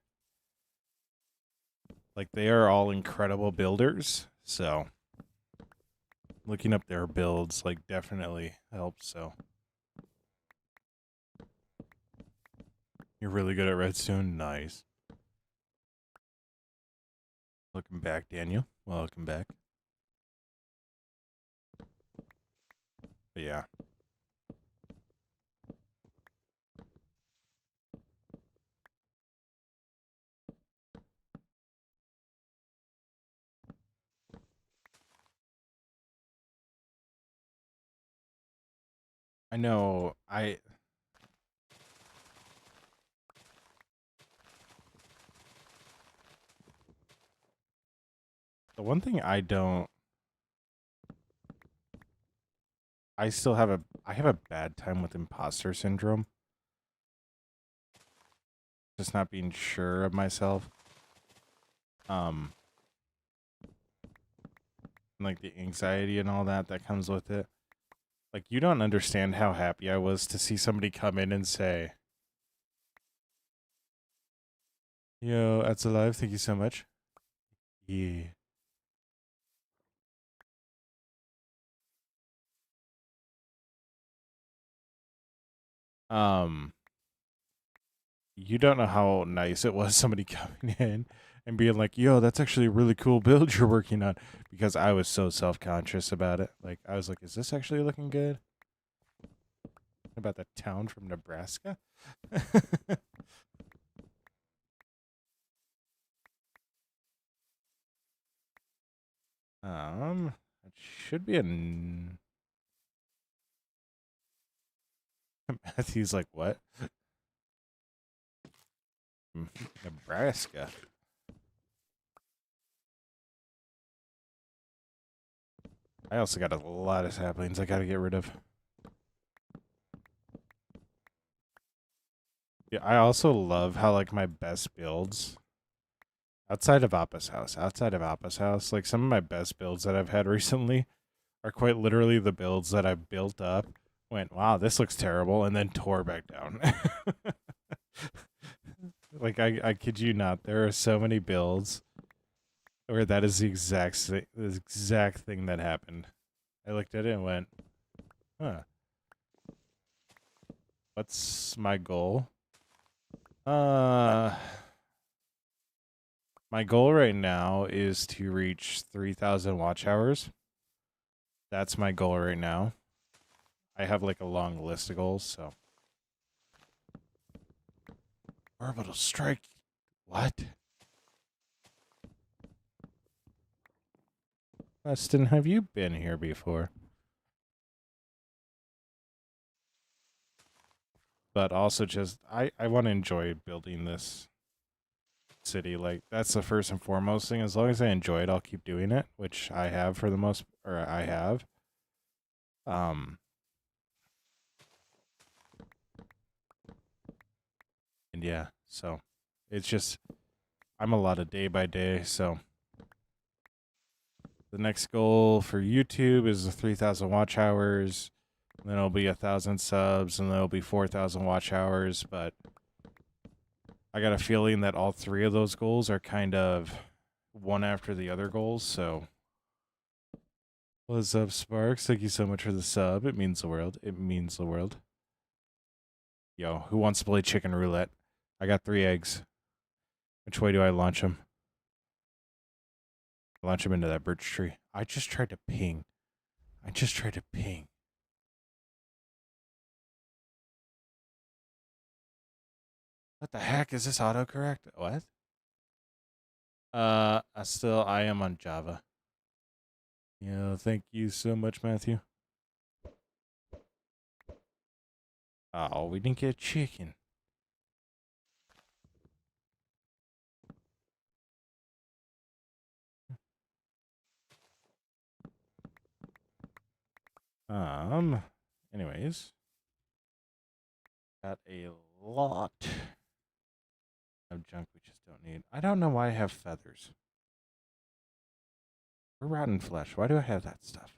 Like, they are all incredible builders. So, looking up their builds, like, definitely helps. So, you're really good at Redstone. Nice. Welcome back, Daniel. Welcome back. But yeah. I know. The one thing I have a bad time with imposter syndrome. Just not being sure of myself. Um, and like the anxiety and all that that comes with it. Like, you don't understand how happy I was to see somebody come in and say, "Yo, that's alive. Thank you so much." Yeah. Um, you don't know how nice it was somebody coming in and being like, "Yo, that's actually a really cool build you're working on," because I was so self-conscious about it. Like, I was like, "Is this actually looking good?" About that town from Nebraska. It should be a. Matthew's like, what? Nebraska. I also got a lot of saplings I gotta get rid of. Yeah, I also love how like my best builds outside of Appa's house, like some of my best builds that I've had recently are quite literally the builds that I've built up, went, wow, this looks terrible, and then tore back down. Like, I kid you not, there are so many builds where that is the exact thing that happened. I looked at it and went, huh, what's my goal? Uh, my goal right now is to reach 3,000 watch hours. That's my goal right now. I have like a long list of goals, so. Orbital strike. What? Weston, have you been here before? But also just, I want to enjoy building this city. Like, that's the first and foremost thing. As long as I enjoy it, I'll keep doing it, which I have for the most, or I have. Um, and yeah, so it's just, I'm a lot of day by day. So the next goal for YouTube is the 3,000 watch hours. Then it'll be 1,000 subs, and then it'll be 4,000 watch hours. But I got a feeling that all three of those goals are kind of one after the other goals. So, what's up, Sparks? Thank you so much for the sub. It means the world. It means the world. Yo, who wants to play chicken roulette? I got 3 eggs. Which way do I launch them? Launch them into that birch tree. I just tried to ping. I just tried to ping. What the heck is this autocorrect? What? I am on Java. Yeah, thank you so much, Matthew. Oh, we didn't get chicken. Um, anyways, got a lot Have junk we just don't need. I don't know why I have feathers. Or rotten flesh. Why do I have that stuff?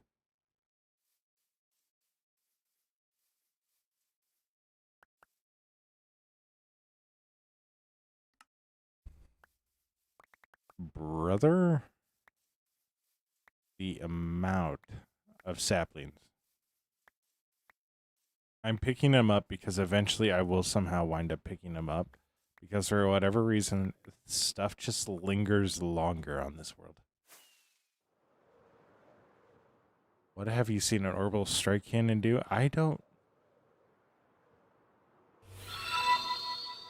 Brother? The amount of saplings. I'm picking them up because eventually I will somehow wind up picking them up. Because for whatever reason, stuff just lingers longer on this world. What have you seen an orbital strike cannon do? I don't.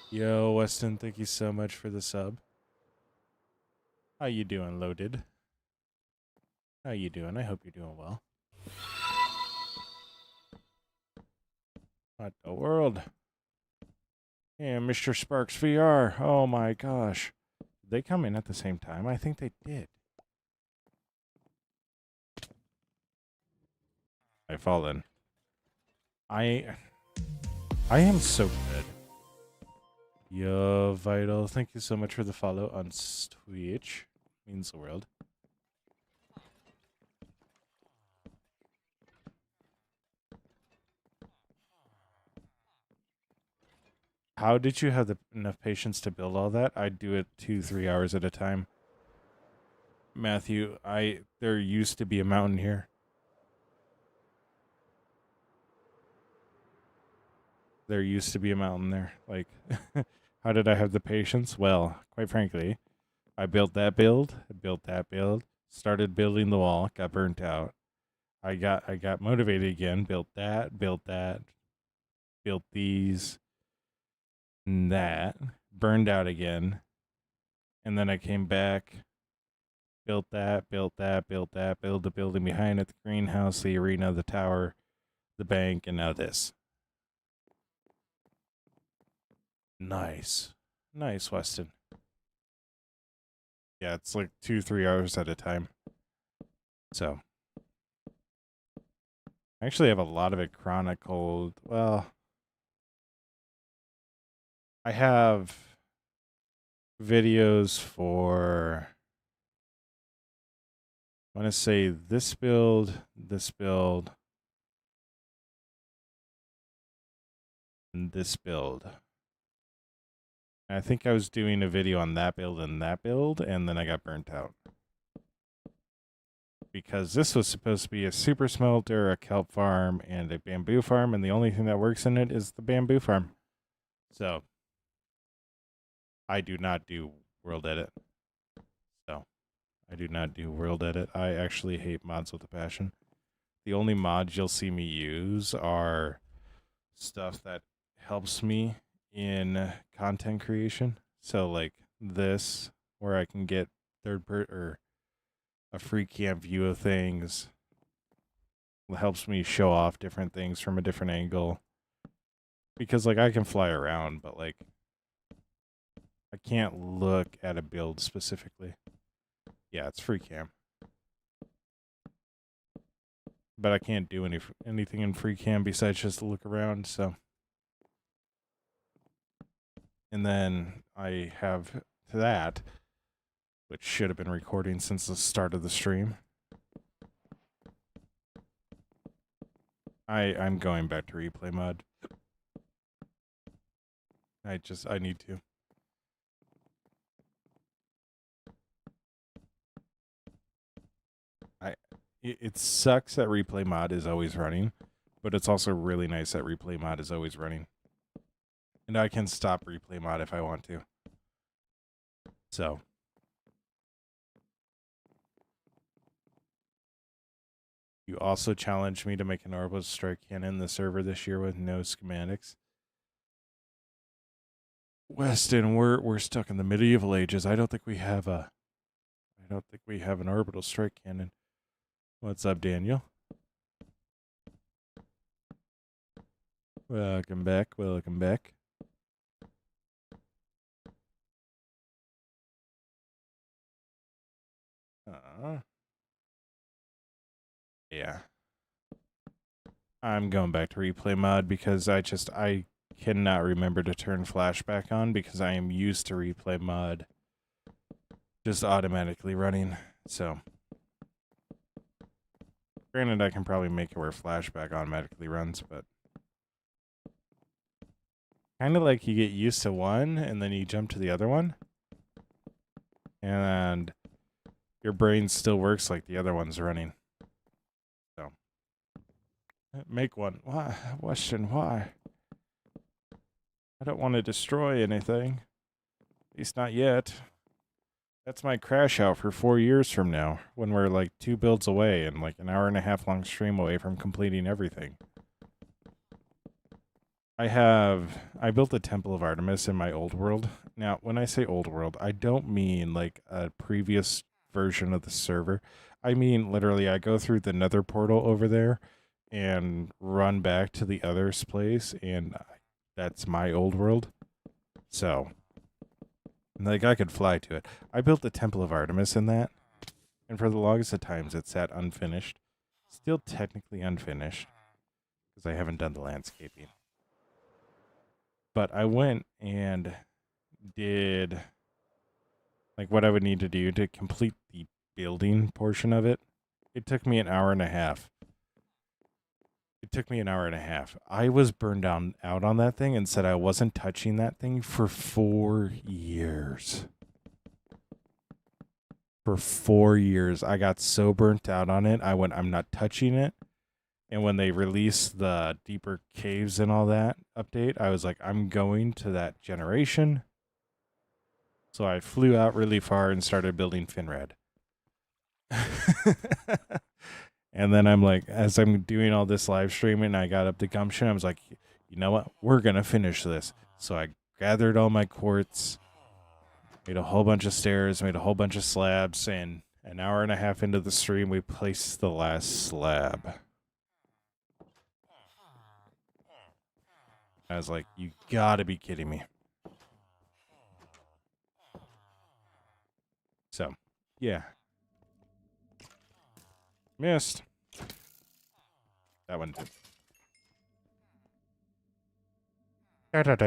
Yo, Weston, thank you so much for the sub. How you doing, Loaded? How you doing? I hope you're doing well. What the world? Yeah, Mr. Sparks VR. Oh my gosh. Did they come in at the same time? I think they did. I fallen. I am so good. Yo, Vital, thank you so much for the follow on Twitch. Means the world. How did you have enough patience to build all that? I'd do it 2-3 hours at a time. Matthew, there used to be a mountain here. There used to be a mountain there. Like, how did I have the patience? Well, quite frankly, I built that build, started building the wall, got burnt out. I got motivated again, built that, built these, and that, burned out again. And then I came back, built the building behind it, the greenhouse, the arena, the tower, the bank, and now this. Nice. Nice, Weston. Yeah, it's like 2-3 hours at a time. So I actually have a lot of it chronicled. Well, I have videos for, I want to say this build, and this build. And I think I was doing a video on that build, and then I got burnt out. Because this was supposed to be a super smelter, a kelp farm, and a bamboo farm, and the only thing that works in it is the bamboo farm. So I do not do world edit. I actually hate mods with a passion. The only mods you'll see me use are stuff that helps me in content creation. So like this, where I can get or a free cam view of things. It helps me show off different things from a different angle. Because like I can fly around, but like I can't look at a build specifically. Yeah, it's free cam. But I can't do anything in free cam besides just look around, so. And then I have that, which should have been recording since the start of the stream. I'm going back to replay mode. I need to. It sucks that replay mod is always running, but it's also really nice that replay mod is always running. And I can stop replay mod if I want to. So. You also challenged me to make an orbital strike cannon in the server this year with no schematics. Weston, we're stuck in the medieval ages. I don't think we have an orbital strike cannon. What's up, Daniel? Welcome back. Yeah. I'm going back to replay mod because I cannot remember to turn flashback on because I am used to replay mod just automatically running. So, granted, I can probably make it where flashback automatically runs, but kind of like you get used to one and then you jump to the other one, and your brain still works like the other one's running. So, make one. Why? Question why? I don't want to destroy anything. At least not yet. That's my crash out for 4 years from now, when we're like 2 builds away and like an hour and a half long stream away from completing everything. I built the Temple of Artemis in my old world. Now, when I say old world, I don't mean like a previous version of the server. I mean, literally, I go through the nether portal over there and run back to the other's place, and that's my old world. So, like, I could fly to it. I built the Temple of Artemis in that, and for the longest of times, it sat unfinished. Still technically unfinished, because I haven't done the landscaping. But I went and did like what I would need to do to complete the building portion of it. It took me an hour and a half. I was burned out on that thing and said I wasn't touching that thing for 4 years. For 4 years, I got so burnt out on it. I went, I'm not touching it. And when they released the deeper caves and all that update, I was like, I'm going to that generation. So I flew out really far and started building Finrad. And then I'm like, as I'm doing all this live streaming, I got up the gumption. I was like, you know what? We're going to finish this. So I gathered all my quartz, made a whole bunch of stairs, made a whole bunch of slabs, and an hour and a half into the stream, we placed the last slab. I was like, you gotta be kidding me. So, yeah. Missed. That one did. Alright.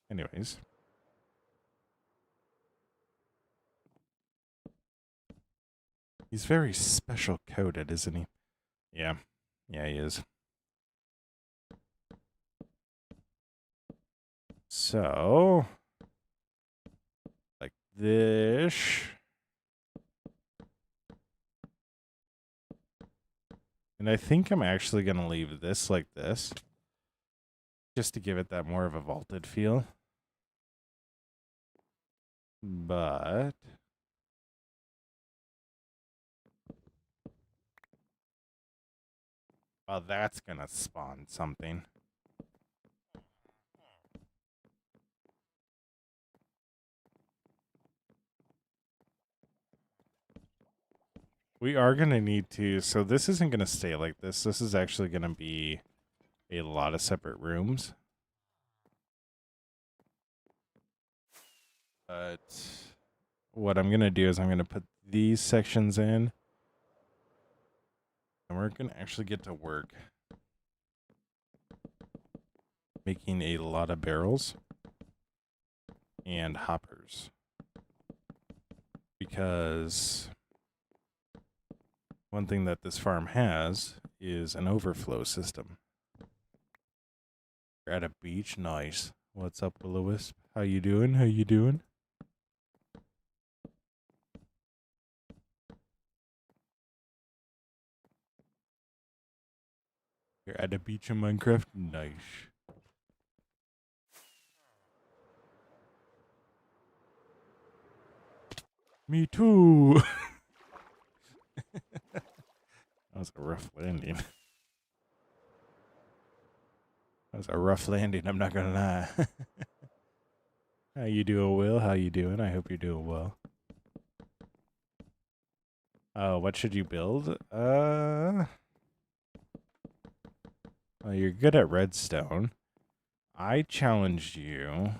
Anyways. He's very special coded, isn't he? Yeah. Yeah, he is. So, like this. And I think I'm actually going to leave this like this, just to give it that more of a vaulted feel. But well, that's going to spawn something. We are going to need to, so this isn't going to stay like this. This is actually going to be a lot of separate rooms. But what I'm going to do is I'm going to put these sections in. And we're going to actually get to work making a lot of barrels and hoppers. Because one thing that this farm has is an overflow system. We're at a beach. Nice. What's up, Will-O-Wisp? How you doing? How you doing? You're at a beach in Minecraft? Nice. Me too. That was a rough landing. That was a rough landing, I'm not gonna lie. How you doing, Will? How you doing? I hope you're doing well. Oh, what should you build? Well, you're good at redstone. I challenged you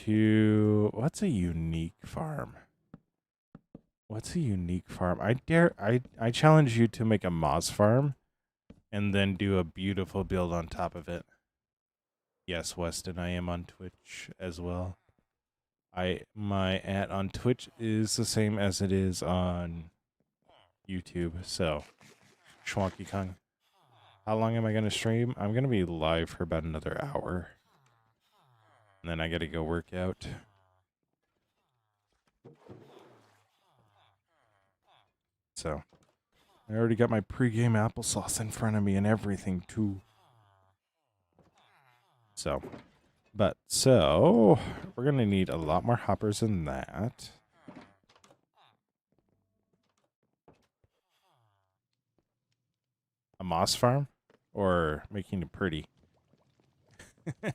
to... What's a unique farm? What's a unique farm? I challenge you to make a moss farm and then do a beautiful build on top of it. Yes, Weston, I am on Twitch as well. My @ on Twitch is the same as it is on YouTube. So, Schwonky Kong. How long am I going to stream? I'm going to be live for about another hour. And then I got to go work out. So, I already got my pregame applesauce in front of me and everything, too. So, we're going to need a lot more hoppers than that. A moss farm? Or making it pretty? He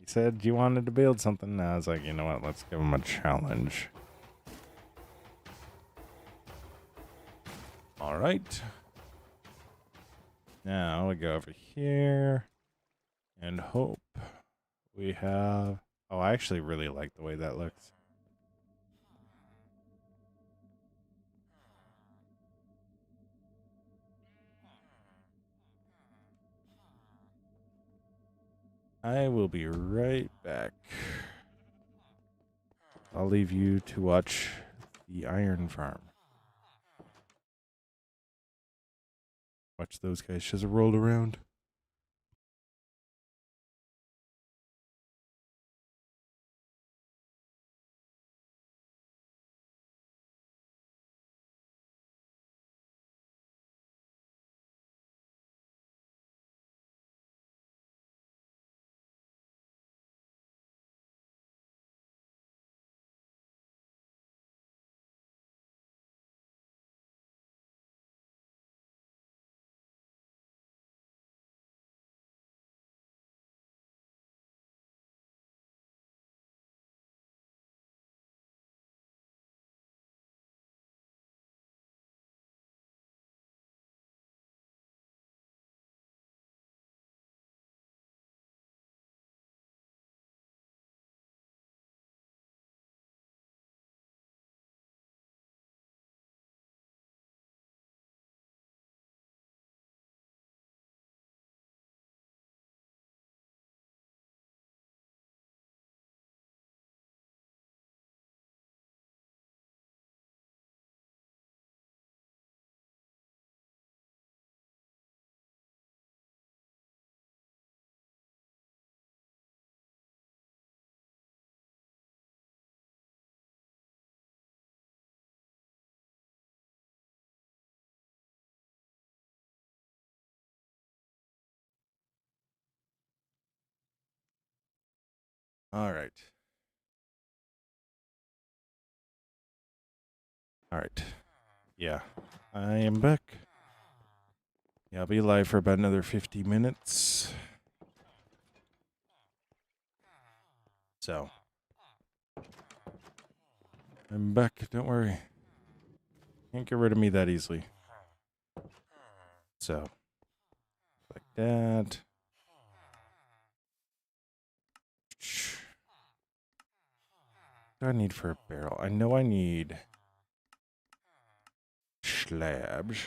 said you wanted to build something. And I was like, you know what? Let's give him a challenge. All right. Now we go over here and hope we have... Oh, I actually really like the way that looks. I will be right back. I'll leave you to watch the iron farm. Watch those guys just roll around. All right. All right. Yeah. I am back. Yeah, I'll be live for about another 50 minutes. So, I'm back. Don't worry. Can't get rid of me that easily. So, like that. What do I need for a barrel? I know I need slabs.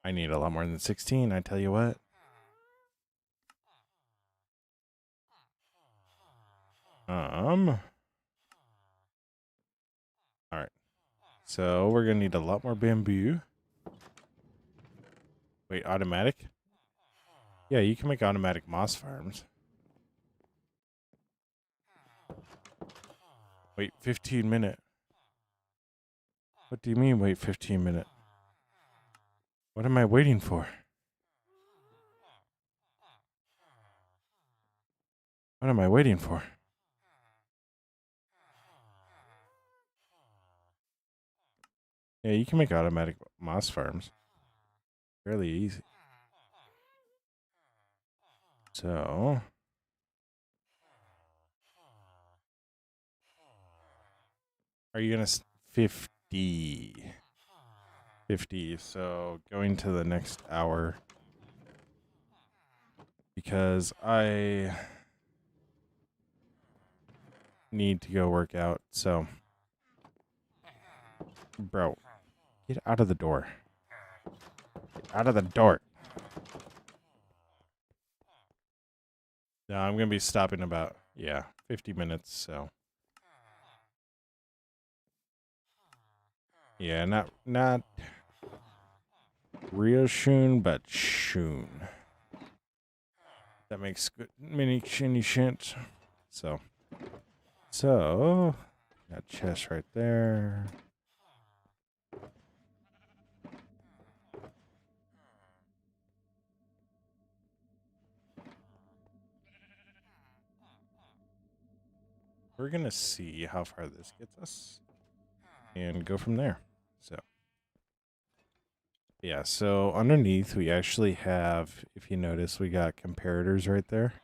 I need a lot more than 16, I tell you what. All right. So we're gonna need a lot more bamboo. Wait, automatic? Yeah, you can make automatic moss farms. Wait, 15 minute. What do you mean wait 15 minute? What am I waiting for? What am I waiting for? Yeah, you can make automatic moss farms. Fairly easy. So... Are you gonna... 50. So going to the next hour because I need to go work out. So, bro, get out of the door. Get out of the door. No, I'm going to be stopping about, 50 minutes. So, yeah, not real soon, but soon. That makes good mini shinny shint. So, got chest right there. We're going to see how far this gets us and go from there. So, yeah, so underneath we actually have, if you notice, we got comparators right there.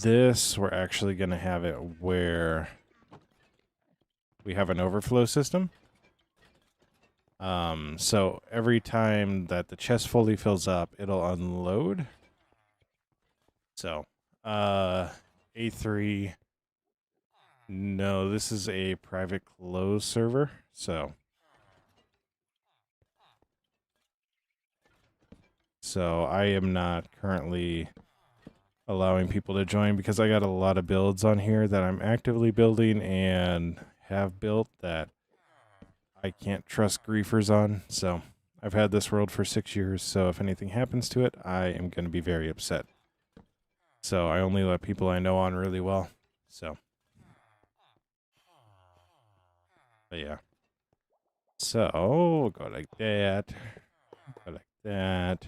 This, we're actually going to have it where we have an overflow system. So every time that the chest fully fills up, it'll unload. So, A3, no, this is a private closed server. So I am not currently allowing people to join because I got a lot of builds on here that I'm actively building and have built that I can't trust griefers on. So I've had this world for 6 years. So if anything happens to it, I am going to be very upset. So I only let people I know on really well. So, but yeah. So we'll go like that. Go like that.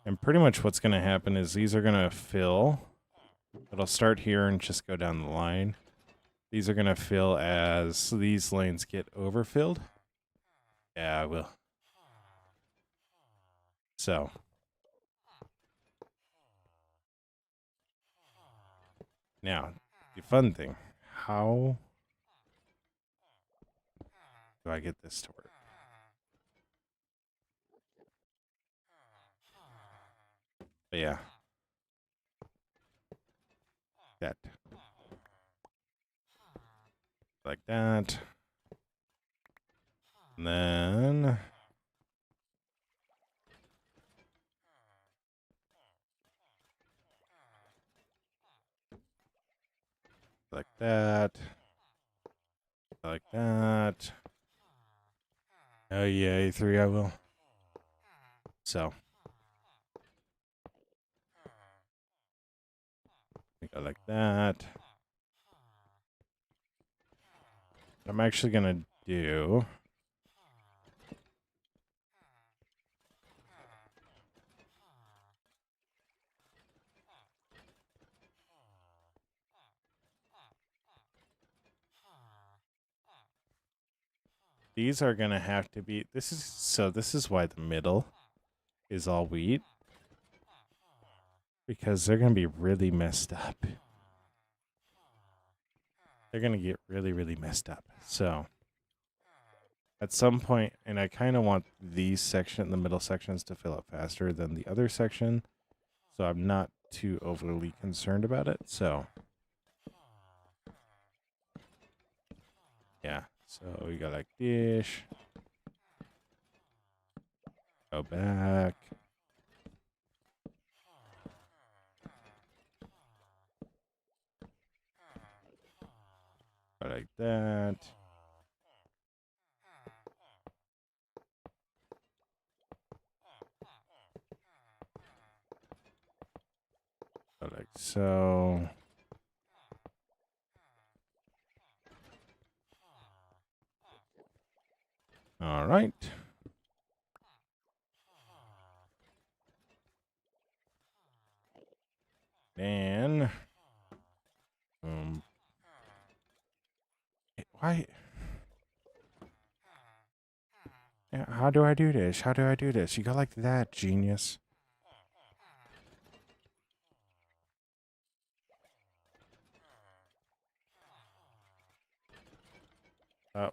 And pretty much what's going to happen is these are going to fill. It'll start here and just go down the line. These are going to fill as these lanes get overfilled. Yeah, I will. So. Now, the fun thing. How do I get this to work? But yeah. That. Like that. And then like that. Like that. Oh yeah, A3 I will. So we go like that. What I'm actually gonna do. These are gonna have to be. This is why the middle is all wheat. Because they're gonna be really messed up. They're gonna get really, really messed up. So at some point, and I kind of want the middle sections to fill up faster than the other section. So I'm not too overly concerned about it. So yeah. So we go like this. Go back. Go like that. Go like so. All right. And why? Yeah, how do I do this? How do I do this? You go like that, genius.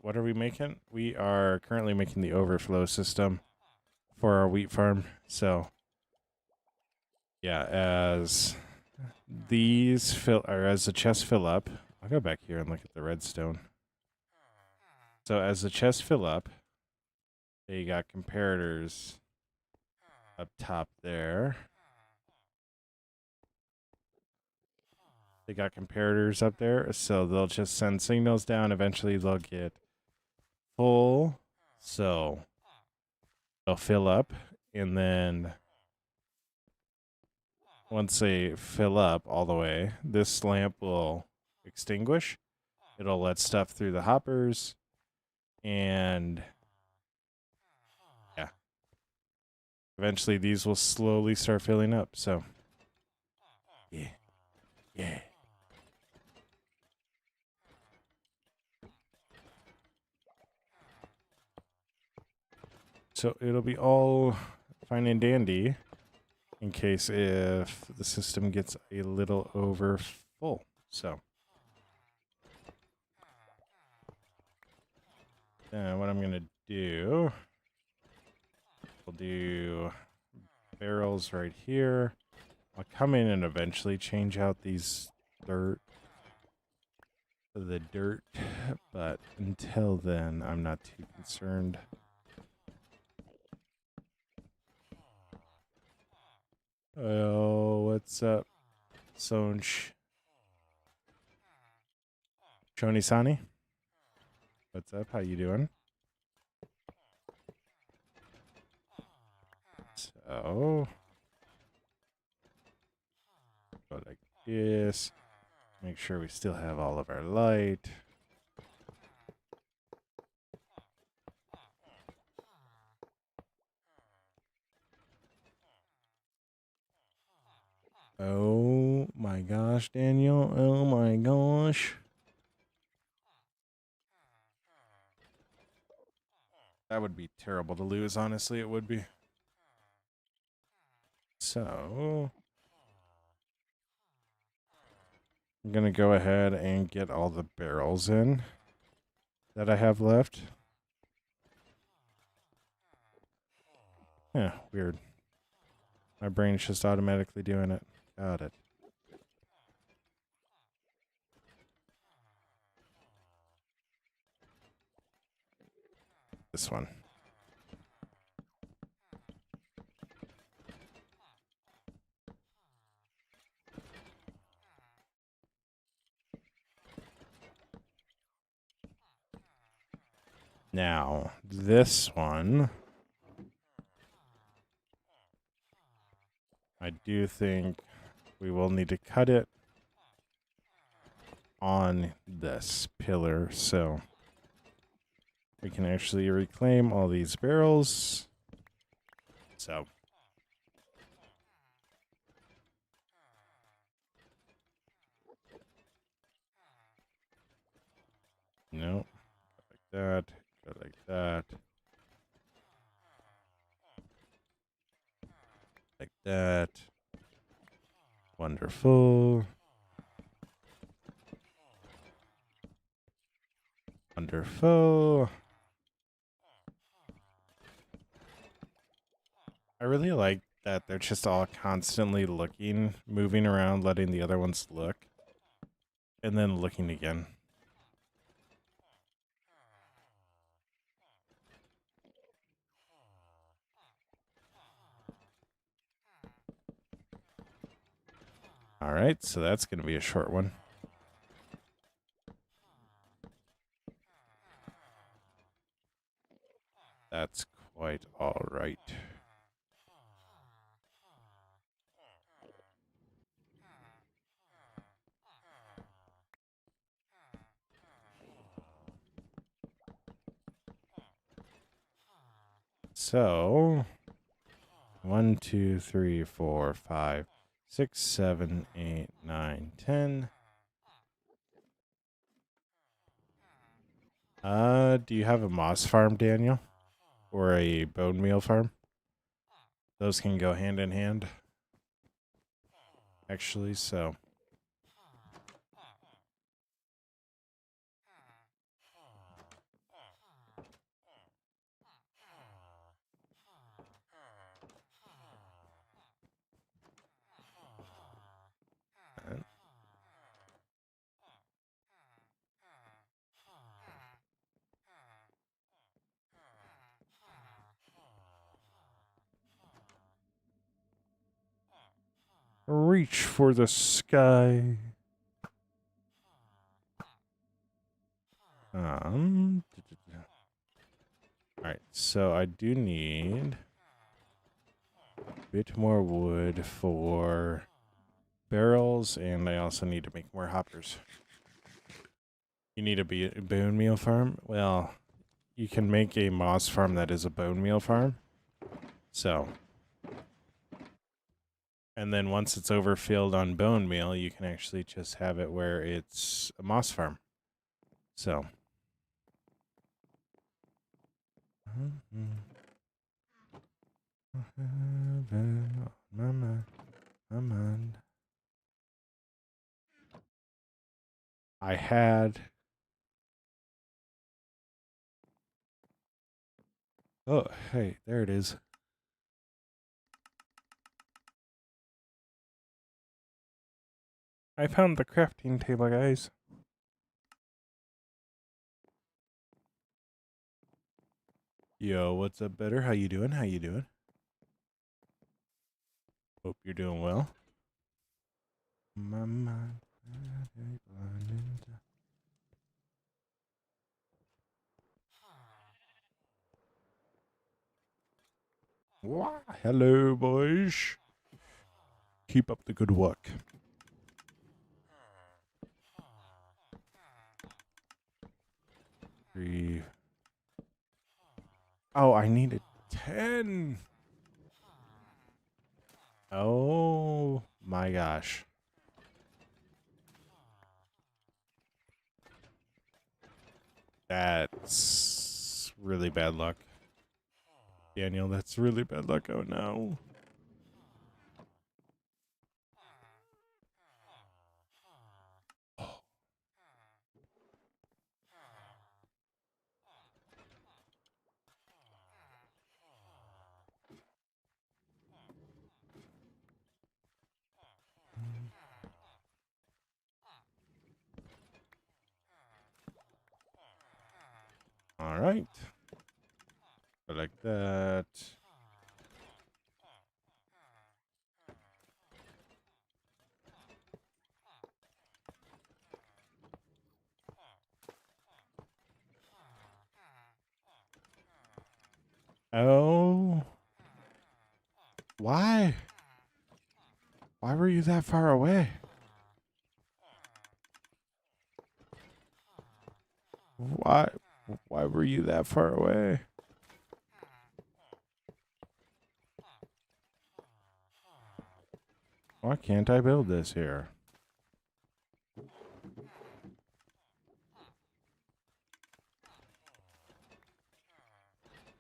What are we making? We are currently making the overflow system for our wheat farm. So, yeah, as these fill, or as the chests fill up, I'll go back here and look at the redstone. So as the chests fill up, they got comparators up top there. They got comparators up there, so they'll just send signals down. Eventually, they'll get full, so they'll fill up, and then once they fill up all the way, this lamp will extinguish. It'll let stuff through the hoppers, and yeah, eventually these will slowly start filling up. So, yeah, yeah. So it'll be all fine and dandy in case if the system gets a little over full. So then what I'm going to do, we'll do barrels right here. I'll come in and eventually change out these the dirt, but until then, I'm not too concerned. Oh, what's up, Sonj? Shonisani? What's up? How you doing? So, go like this. Make sure we still have all of our light. Oh my gosh, Daniel. Oh my gosh. That would be terrible to lose, honestly, it would be. So, I'm going to go ahead and get all the barrels in that I have left. Yeah, weird. My brain's just automatically doing it. Got it. This one. Now, this one, I do think we will need to cut it on this pillar, so we can actually reclaim all these barrels. So, no, like that, go like that, like that. Wonderful. Wonderful. I really like that they're just all constantly looking, moving around, letting the other ones look, and then looking again. All right, so that's going to be a short one. That's quite all right. So, 1, 2, 3, 4, 5, 6, 7, 8, 9, 10. Do you have a moss farm, Daniel? Or a bone meal farm? Those can go hand in hand. Actually, so. Reach for the sky. All right, so I do need a bit more wood for barrels, and I also need to make more hoppers. You need a bone meal farm? Well, you can make a moss farm that is a bone meal farm. So, and then once it's overfilled on bone meal, you can actually just have it where it's a moss farm. So. My mind. I had. Oh, hey, there it is. I found the crafting table, guys. Yo, what's up, better? How you doing? How you doing? Hope you're doing well. My mind. Wow. Hello, boys. Keep up the good work. Three. Oh, I needed 10. Oh my gosh. That's really bad luck. Daniel, that's really bad luck. Oh no. All right. I like that. Oh. Why? Why were you that far away? Why? Why were you that far away? Why can't I build this here?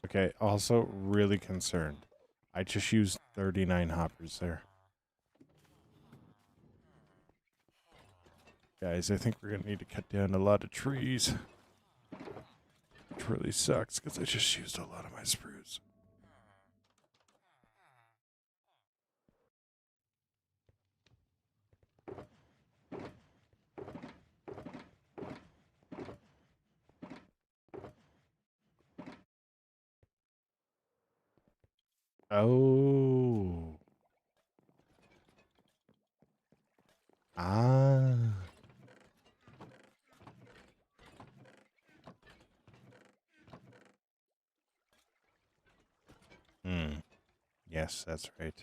Okay, also really concerned. I just used 39 hoppers there. Guys, I think we're going to need to cut down a lot of trees. Which really sucks because I just used a lot of my spruce. Oh. Ah. Hmm. Yes, that's right.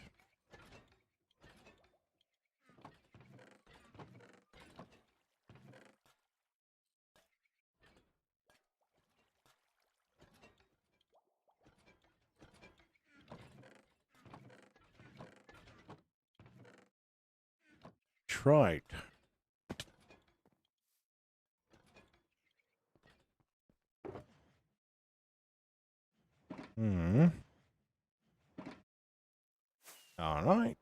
Tried. Hmm. All right.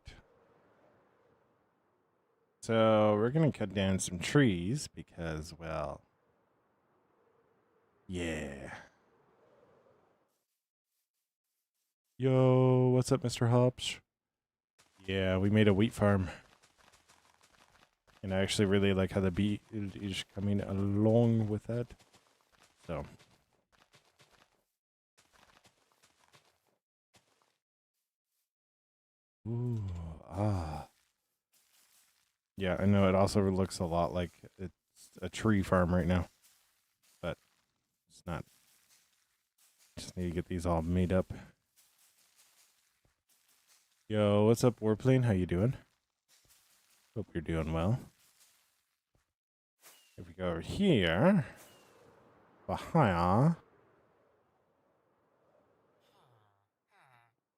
So we're going to cut down some trees because, well, yeah. Yo, what's up, Mr. Hops? Yeah, we made a wheat farm. And I actually really like how the bee is coming along with that. So. Ooh, ah. Yeah, I know it also looks a lot like it's a tree farm right now, but it's not. Just need to get these all made up. Yo, what's up, Warplane? How you doing? Hope you're doing well. If we go over here,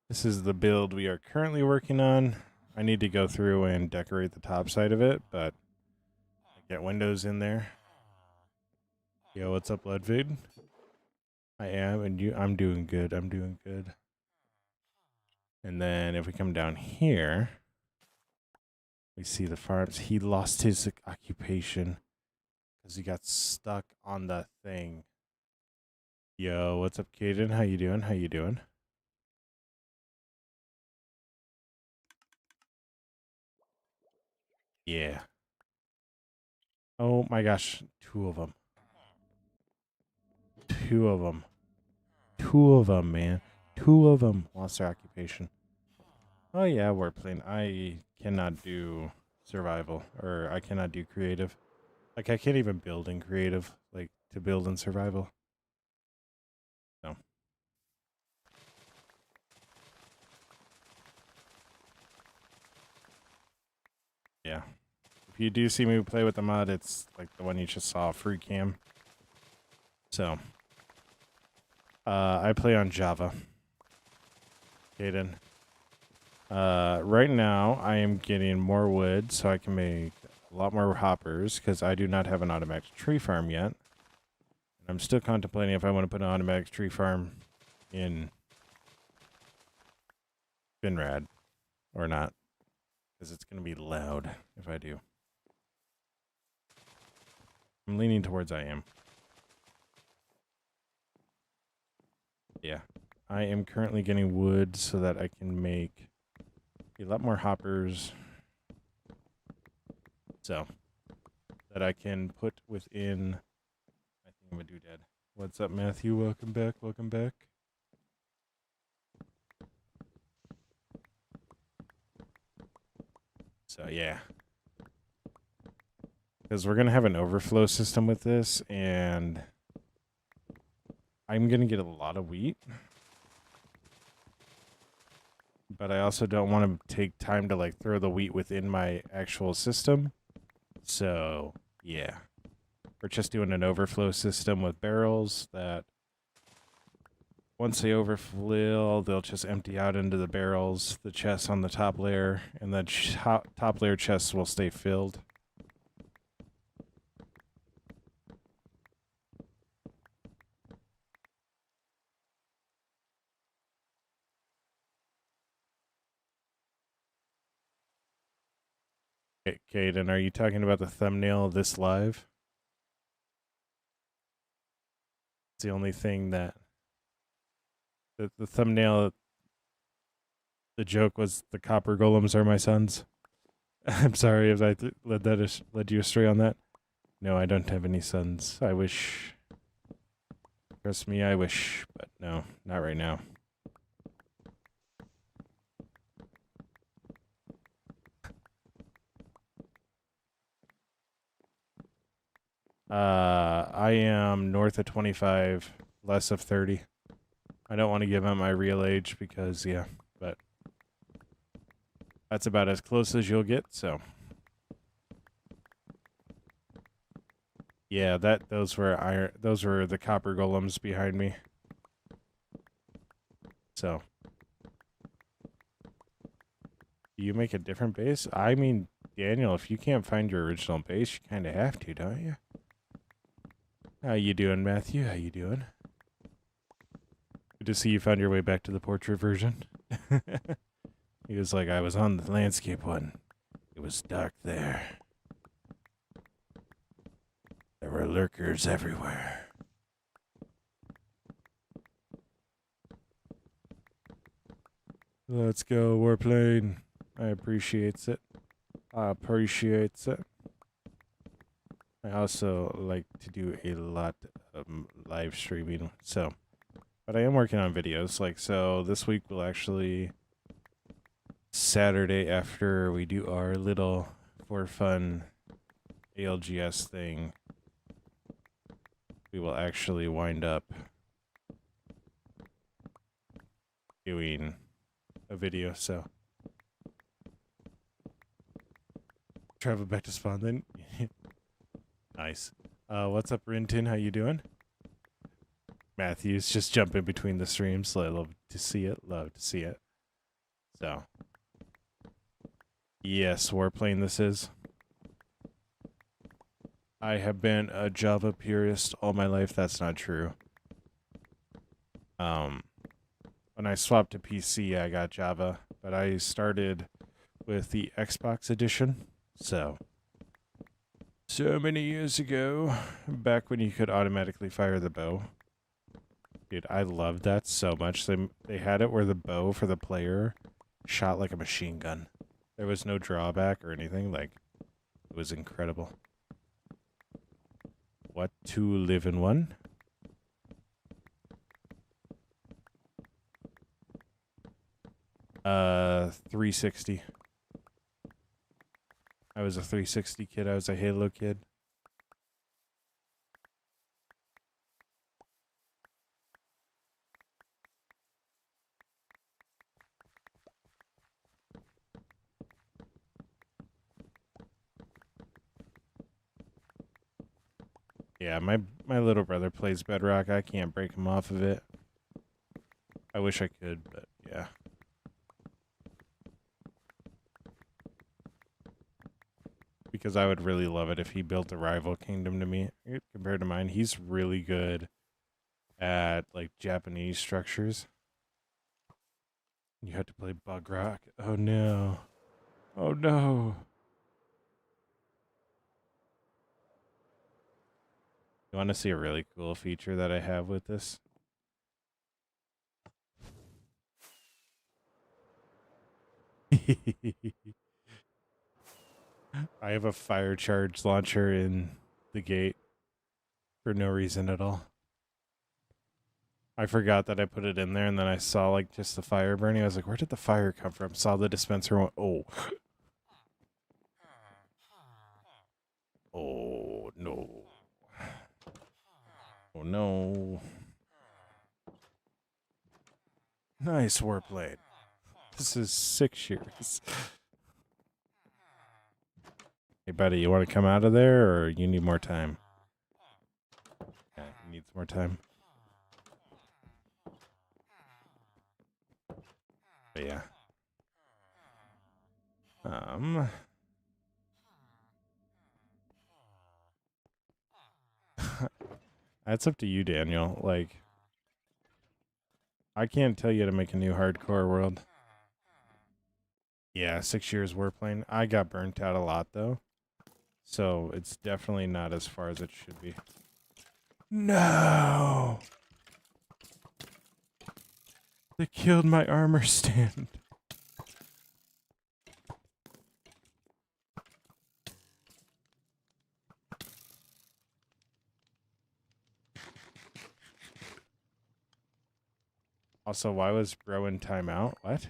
this is the build we are currently working on. I need to go through and decorate the top side of it, but I get windows in there. Yo, what's up, Ludwig? I am, and you. I'm doing good. I'm doing good. And then if we come down here, we see the farms. He lost his occupation because he got stuck on the thing. Yo, what's up, Caden? How you doing? How you doing? Yeah. Oh my gosh, two of them. Two of them. Two of them, man. Two of them lost their occupation. Oh yeah, Warplane. I cannot do survival, or I cannot do creative. Like, I can't even build in creative, like, to build in survival. No. Yeah. If you do see me play with the mod, it's like the one you just saw, free cam. So, I play on Java. Caden. Right now, I am getting more wood so I can make a lot more hoppers because I do not have an automatic tree farm yet. I'm still contemplating if I want to put an automatic tree farm in Finrad or not, because it's going to be loud if I do. I'm leaning towards I am. Yeah. I am currently getting wood so that I can make a lot more hoppers. So that I can put within I think I'm a doodad. What's up, Matthew? Welcome back. Welcome back. So yeah. Because we're gonna have an overflow system with this, and I'm gonna get a lot of wheat. But I also don't want to take time to like throw the wheat within my actual system. So, yeah. We're just doing an overflow system with barrels that once they overfill, they'll just empty out into the barrels, the chests on the top layer, and the top layer chests will stay filled. Caden, are you talking about the thumbnail of this live? It's the only thing that the thumbnail, the joke was the copper golems are my sons. I'm sorry if I led you astray on that. No, I don't have any sons. I wish. Trust me, I wish, but no, not right now. I am north of 25, less of 30. I don't want to give him my real age because, yeah, but that's about as close as you'll get, so. Yeah, those were the copper golems behind me. So. Do you make a different base? I mean, Daniel, if you can't find your original base, you kind of have to, don't you? How you doing, Matthew? How you doing? Good to see you found your way back to the portrait version. He was like, I was on the landscape one. It was dark there. There were lurkers everywhere. Let's go, Warplane. I appreciates it. I appreciates it. I also like to do a lot of live streaming, so. But I am working on videos, like, so this week will actually, Saturday after we do our little for fun ALGS thing, we will actually wind up doing a video. So travel back to spawn then. Nice. What's up, Rintin? How you doing? Matthew's just jumping between the streams. I love to see it. Love to see it. So, yes, warplane this is. I have been a Java purist all my life. That's not true. When I swapped to PC, I got Java, but I started with the Xbox edition. So many years ago, back when you could automatically fire the bow. Dude, I loved that so much. They had it where the bow for the player shot like a machine gun. There was no drawback or anything. Like, it was incredible. What to live in one? Uh, 360. I was a 360 kid. I was a Halo kid. Yeah, my little brother plays Bedrock. I can't break him off of it. I wish I could, but yeah. Because I would really love it if he built a rival kingdom to me compared to mine. He's really good at like Japanese structures. You had to play Bug Rock. Oh no. Oh no. You want to see a really cool feature that I have with this? I have a fire charge launcher in the gate for no reason at all. I forgot that I put it in there, and then I saw like just the fire burning. I was like, where did the fire come from? Saw the dispenser and went, oh. Oh no. Oh no. Nice warplane. This is 6 years. Hey buddy, you want to come out of there or you need more time? Yeah, he needs more time. But yeah. That's up to you, Daniel. Like, I can't tell you to make a new hardcore world. Yeah, 6 years warplane. I got burnt out a lot though. So it's definitely not as far as it should be. No! They killed my armor stand. Also, why was bro in timeout? What?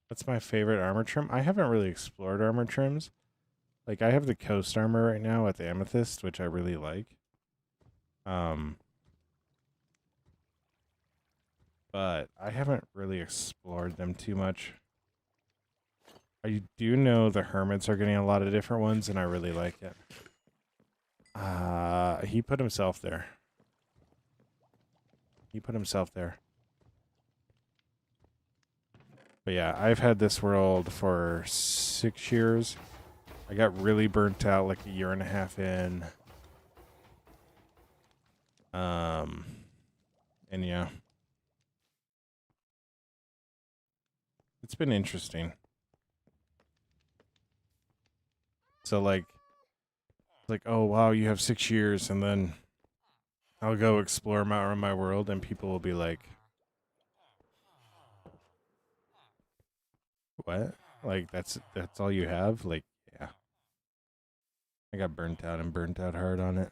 What's my favorite armor trim? I haven't really explored armor trims. Like, I have the Coast armor right now with the Amethyst, which I really like. But I haven't really explored them too much. I do know the Hermits are getting a lot of different ones, and I really like it. He put himself there. He put himself there. But yeah, I've had this world for 6 years. I got really burnt out like a year and a half in. And yeah. It's been interesting. So like, oh wow, you have 6 years, and then I'll go explore around my world, and people will be like, "What? Like that's all you have?" Like, yeah. I got burnt out and burnt out hard on it.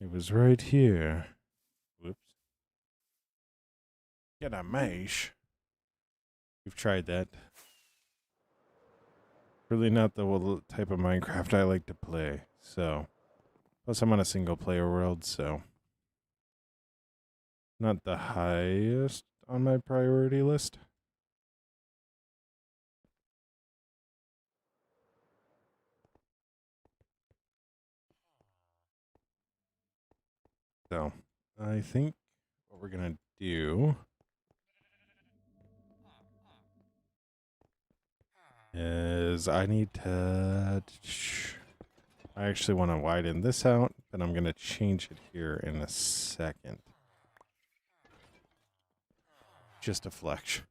It was right here. Whoops. Get a mesh. We've tried that. Really not the type of Minecraft I like to play. So, plus I'm on a single player world, so not the highest on my priority list. So, I think what we're gonna do is I need to. I actually want to widen this out, but I'm gonna change it here in a second. Just a flex.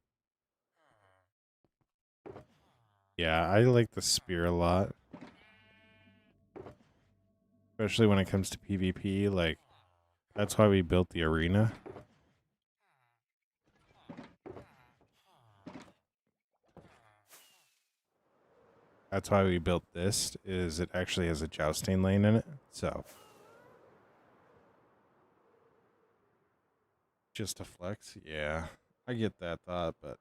Yeah, I like the spear a lot. Especially when it comes to PvP, like, that's why we built the arena. That's why we built this, is it actually has a jousting lane in it, so. Just a flex? Yeah, I get that thought, but.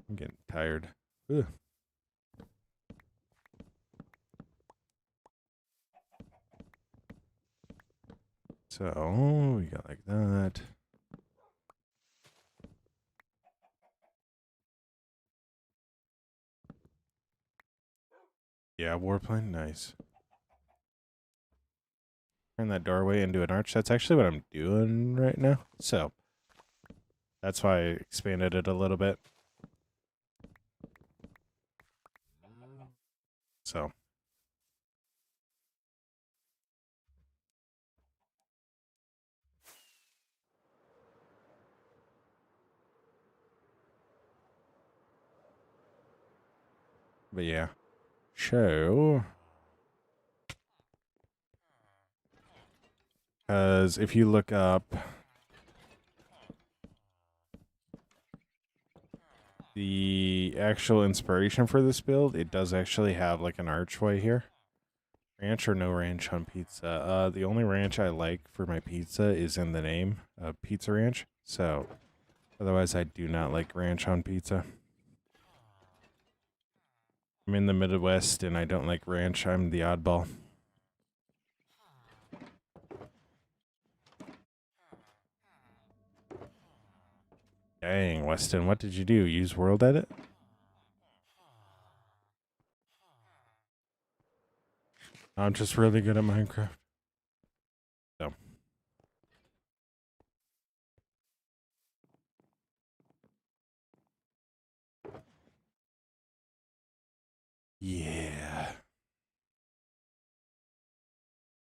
I'm getting tired. Ugh. So, we got like that. Yeah, warplane, nice. Turn that doorway into an arch. That's actually what I'm doing right now. So, that's why I expanded it a little bit. So. But yeah. So. Because if you look up the actual inspiration for this build, it does actually have like an archway here. Ranch or no ranch on pizza? The only ranch I like for my pizza is in the name, Pizza Ranch. So, otherwise I do not like ranch on pizza. I'm in the Midwest and I don't like ranch. I'm the oddball. Dang, Weston, what did you do? Use World Edit? I'm just really good at Minecraft. So. Yeah.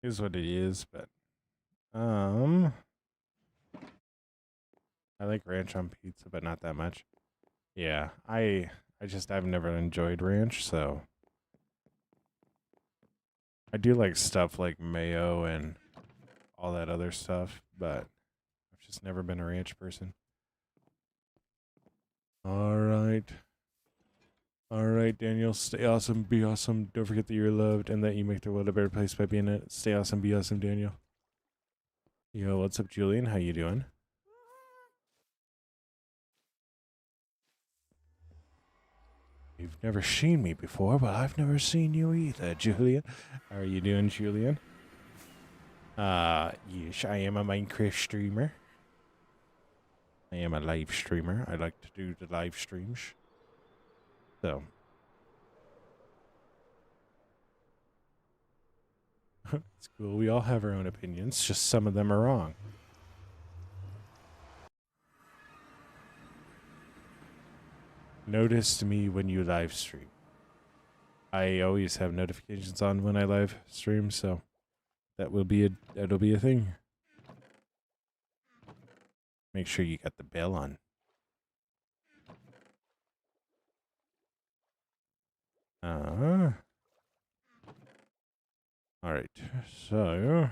Is what it is, but I like ranch on pizza, but not that much. Yeah, I've never enjoyed ranch, so I do like stuff like mayo and all that other stuff, but I've just never been a ranch person. All right. All right, Daniel. Stay awesome, be awesome. Don't forget that you're loved and that you make the world a better place by being it. Stay awesome, be awesome, Daniel. Yo, what's up, Julian? How you doing? You've never seen me before, but I've never seen you either, Julian. How are you doing, Julian? Yes, I am a Minecraft streamer. I am a live streamer. I like to do the live streams. So. It's cool. We all have our own opinions, just some of them are wrong. Notice me when you live stream. I always have notifications on when I live stream, so that'll be a thing. Make sure you got the bell on. All right. So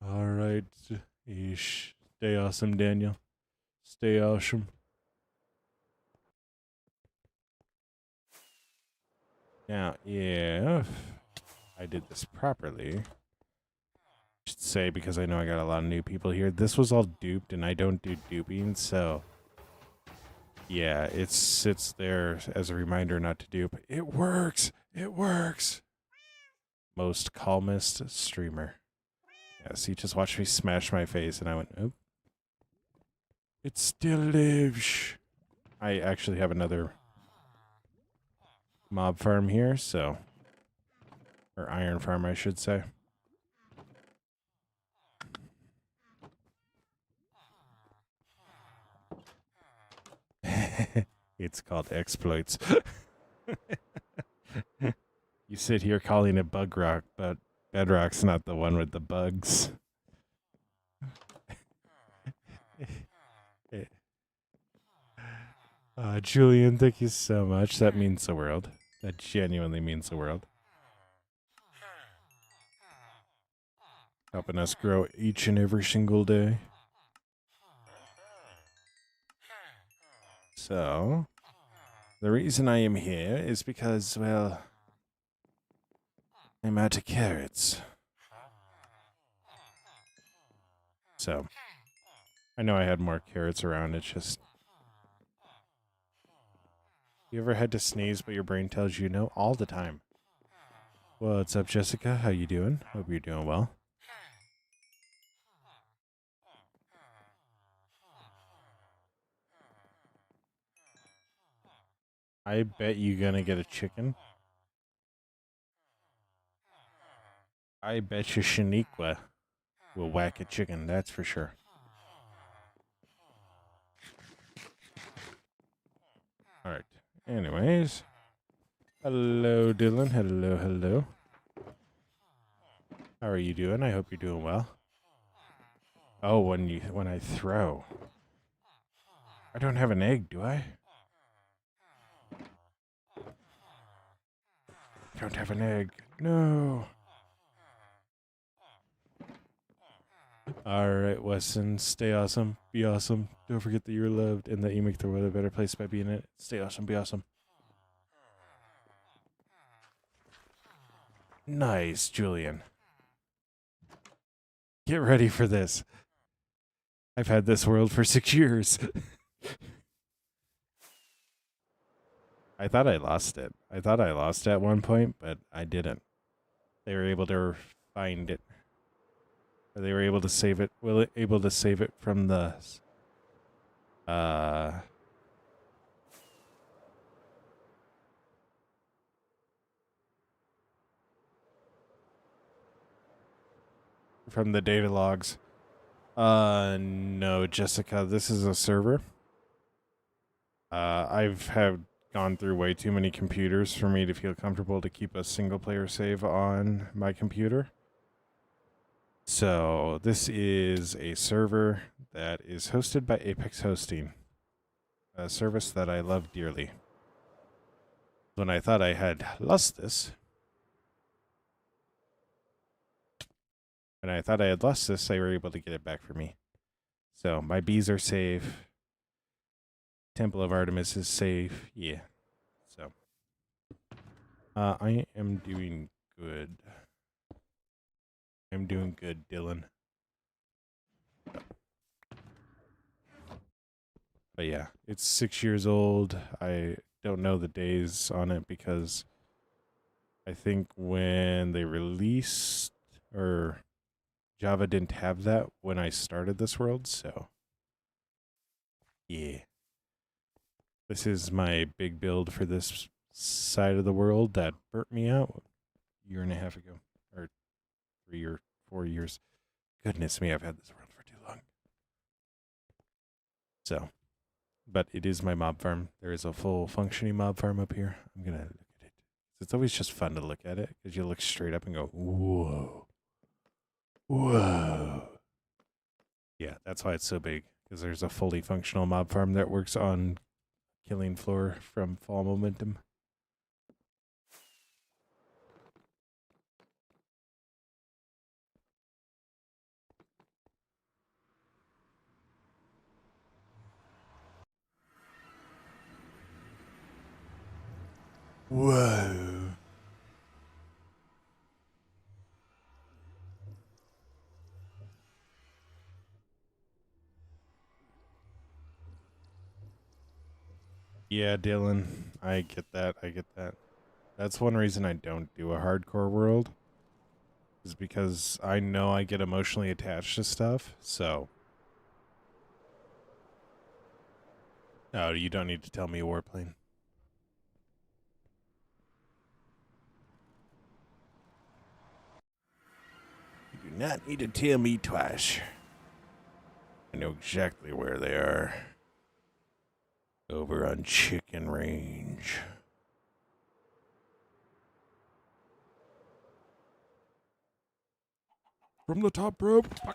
All right. Ish. Stay awesome, Daniel. Stay awesome. Now, if I did this properly, I should say, because I know I got a lot of new people here, this was all duped, and I don't do duping, so yeah, it sits there as a reminder not to dupe. It works! It works! Most calmest streamer. Yes, he just watched me smash my face, and I went, oh. It still lives. I actually have another mob farm here, so... Or iron farm, I should say. It's called exploits. You sit here calling it bug rock, but bedrock's not the one with the bugs. Julian, thank you so much. That means the world. That genuinely means the world. Helping us grow each and every single day. So, the reason I am here is because, well, I'm out of carrots. So, I know I had more carrots around. It's just... You ever had to sneeze, but your brain tells you no? All the time. What's up, Jessica? How you doing? Hope you're doing well. I bet you gonna get a chicken. I bet you Shaniqua will whack a chicken, that's for sure. Alright. Anyways. Hello, Dylan. Hello, hello. How are you doing? I hope you're doing well. Oh, when I throw. I don't have an egg, do I? I don't have an egg. No. Alright, Weston. Stay awesome. Be awesome. Don't forget that you're loved and that you make the world a better place by being it. Stay awesome. Be awesome. Nice, Julian. Get ready for this. I've had this world for 6 years. I thought I lost it. I thought I lost it at one point, but I didn't. They were able to find it. Or they were able to save it. Well, able to save it from the... From the data logs. No, Jessica, this is a server. I've gone through way too many computers for me to feel comfortable to keep a single player save on my computer. So this is a server that is hosted by Apex Hosting, a service that I love dearly. When I thought I had lost this, they were able to get it back for me. So my bees are safe. Temple of Artemis is safe. Yeah. So I am doing good. I'm doing good, Dylan. But yeah, it's 6 years old. I don't know the days on it because I think when they released, or Java didn't have that when I started this world, so yeah. This is my big build for this side of the world that burnt me out a year and a half ago, or 3 or 4 years. Goodness me, I've had this world for too long. So, but it is my mob farm. There is a full functioning mob farm up here. I'm going to look at it. It's always just fun to look at it because you look straight up and go, whoa. Whoa. Yeah, that's why it's so big, because there's a fully functional mob farm that works on killing floor from fall momentum. Whoa. Yeah, Dylan, I get that. I get that. That's one reason I don't do a hardcore world, is because I know I get emotionally attached to stuff. So, no, you don't need to tell me a warplane. You do not need to tell me twice. I know exactly where they are. Over on Chicken Range. From the top rope. All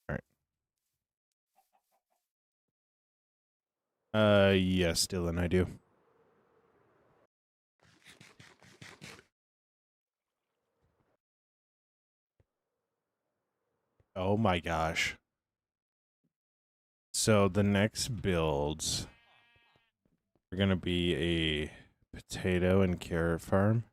right. Yes, Dylan, I do. Oh my gosh. So the next builds are going to be a potato and carrot farm.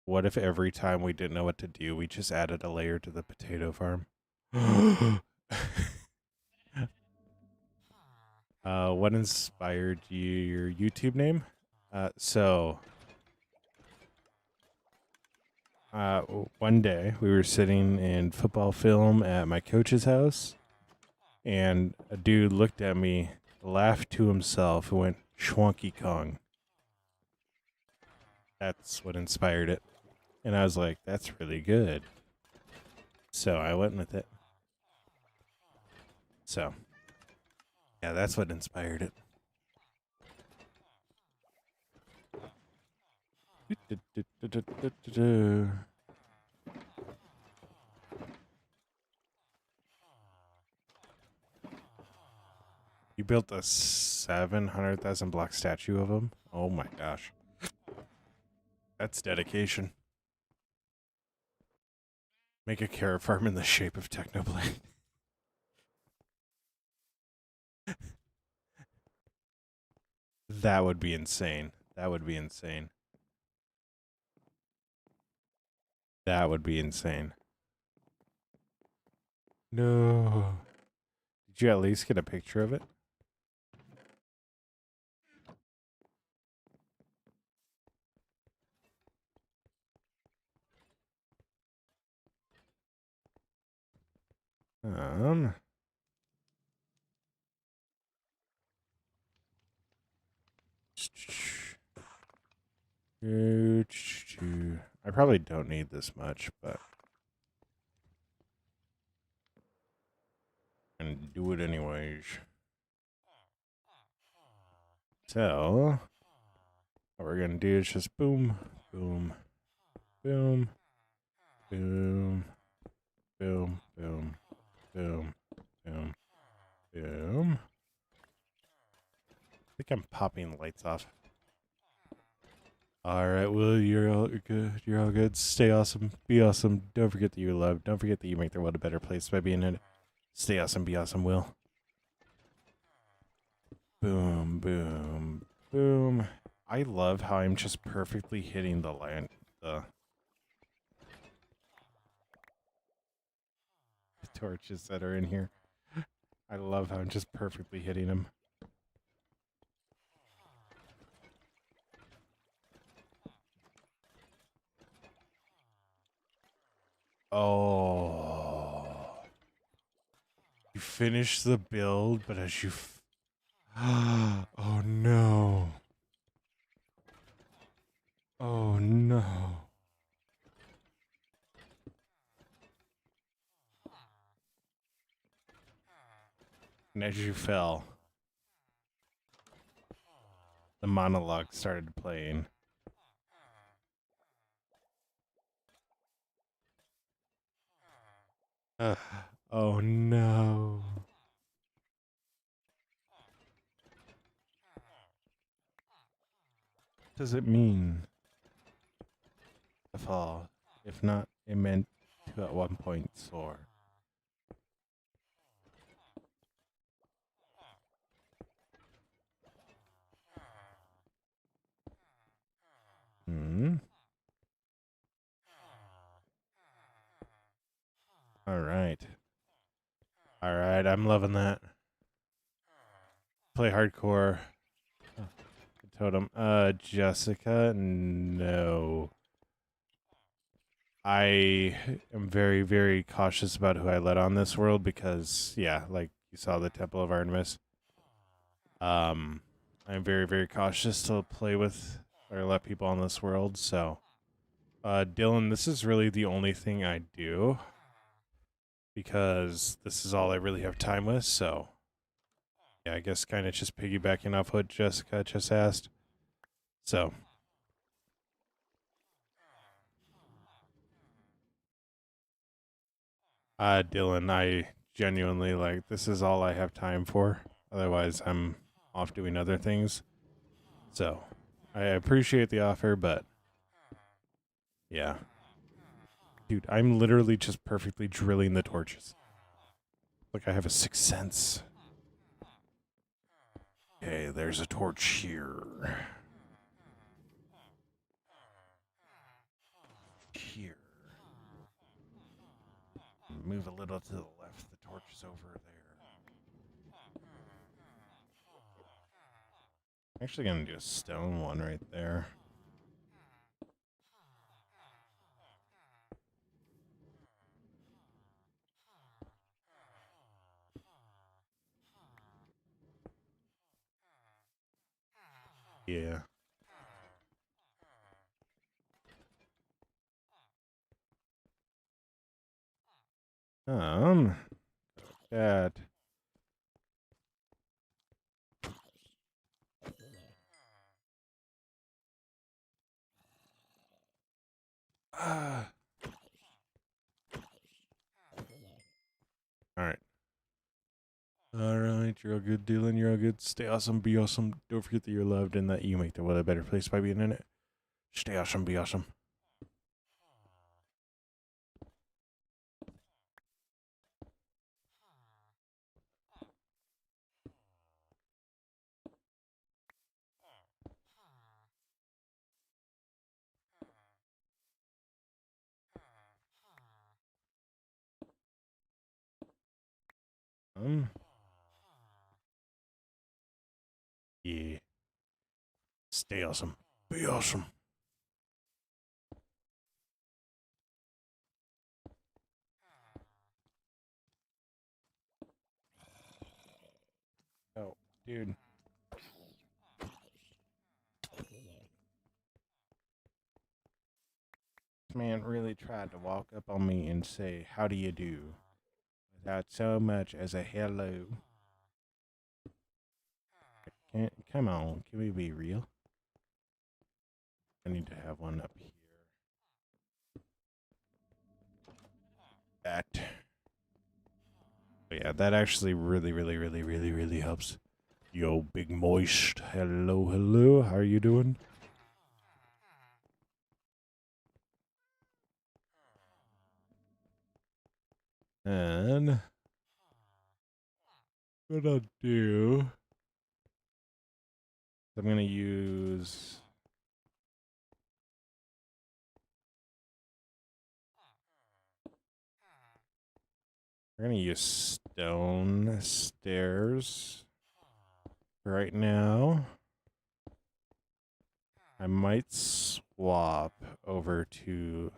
What if every time we didn't know what to do, we just added a layer to the potato farm? What inspired your YouTube name? So, one day we were sitting in football film at my coach's house, and a dude looked at me, laughed to himself, and went, "Schwonky Kong." That's what inspired it. And I was like, that's really good. So I went with it. So, yeah, that's what inspired it. You built a 700,000 block statue of him? Oh my gosh. That's dedication. Make a carrot farm in the shape of Technoblade. That would be insane. That would be insane. That would be insane. No. Did you at least get a picture of it? I probably don't need this much, but I'm gonna do it anyways. So, what we're gonna do is just boom, boom, boom, boom, boom, boom, boom, boom, boom. I think I'm popping lights off. All right, Will, you're all good. You're all good. Stay awesome. Be awesome. Don't forget that you're loved. Don't forget that you make the world a better place by being in it. Stay awesome. Be awesome, Will. Boom, boom, boom. I love how I'm just perfectly hitting the torches that are in here. I love how I'm just perfectly hitting them. Oh. You finish the build, but as you... oh, no. Oh, no. And as you fell, the monologue started playing. Oh, no. What does it mean to fall? If not, it meant to at one point soar. All right. All right. I'm loving that. Play hardcore. Totem. Jessica, no. I am very, very cautious about who I let on this world because, yeah, like you saw the Temple of Artemis. I'm very, very cautious to play with or let people on this world. So, Dylan, this is really the only thing I do because this is all I really have time with. So, yeah, I guess kind of just piggybacking off what Jessica just asked. So, Dylan, I genuinely like this is all I have time for. Otherwise, I'm off doing other things. So, I appreciate the offer, but yeah. Dude, I'm literally just perfectly drilling the torches. Like I have a sixth sense. Okay, there's a torch here. Here. Move a little to the left. The torch is over there. I'm actually going to do a stone one right there. Yeah. That. Ah. All right. All right, you're all good, Dylan. You're all good. Stay awesome, be awesome. Don't forget that you're loved and that you make the world a better place by being in it. Stay awesome, be awesome. Yeah. Stay awesome. Be awesome. Oh, dude. This man really tried to walk up on me and say, "How do you do?" without so much as a hello. Come on, can we be real? I need to have one up here. That. But yeah, that actually really helps. Yo, big moist. Hello, hello. How are you doing? And what I'll do, I'm gonna use. We're gonna use stone stairs right now. I might swap over to.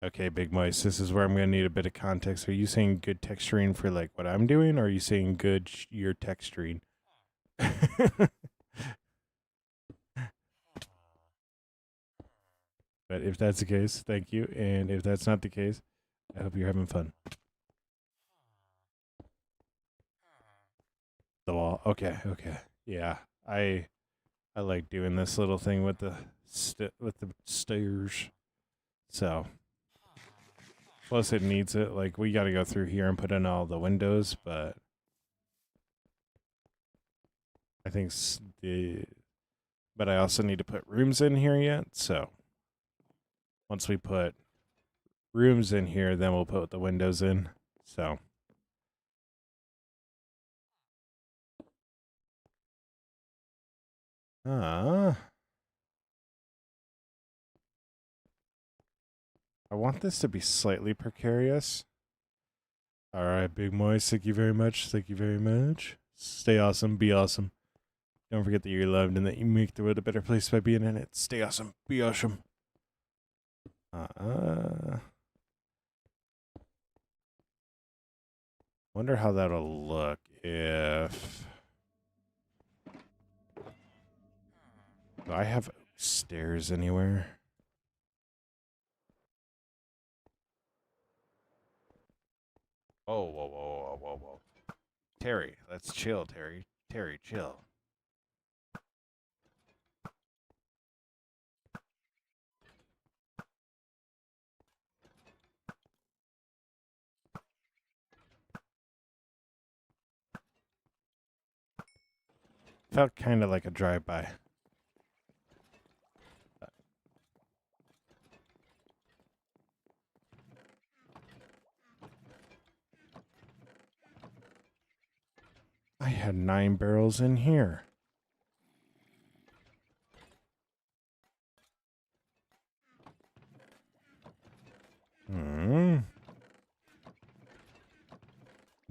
Okay, Big Mice, this is where I'm going to need a bit of context. Are you saying good texturing for like what I'm doing, or are you saying good your texturing? But if that's the case, thank you. And if that's not the case, I hope you're having fun. The wall. Okay, okay. Yeah. I like doing this little thing with the stairs. So, plus it needs it. Like we got to go through here and put in all the windows, but I think but I also need to put rooms in here yet. So, once we put rooms in here, then we'll put the windows in. So, I want this to be slightly precarious. All right, Big Moist, thank you very much. Thank you very much. Stay awesome. Be awesome. Don't forget that you're loved and that you make the world a better place by being in it. Stay awesome. Be awesome. Wonder how that'll look if... Do I have stairs anywhere? Whoa, whoa, whoa, whoa, whoa, whoa. Terry, let's chill, Terry. Terry, chill. Felt kind of like a drive-by. I had 9 barrels in here.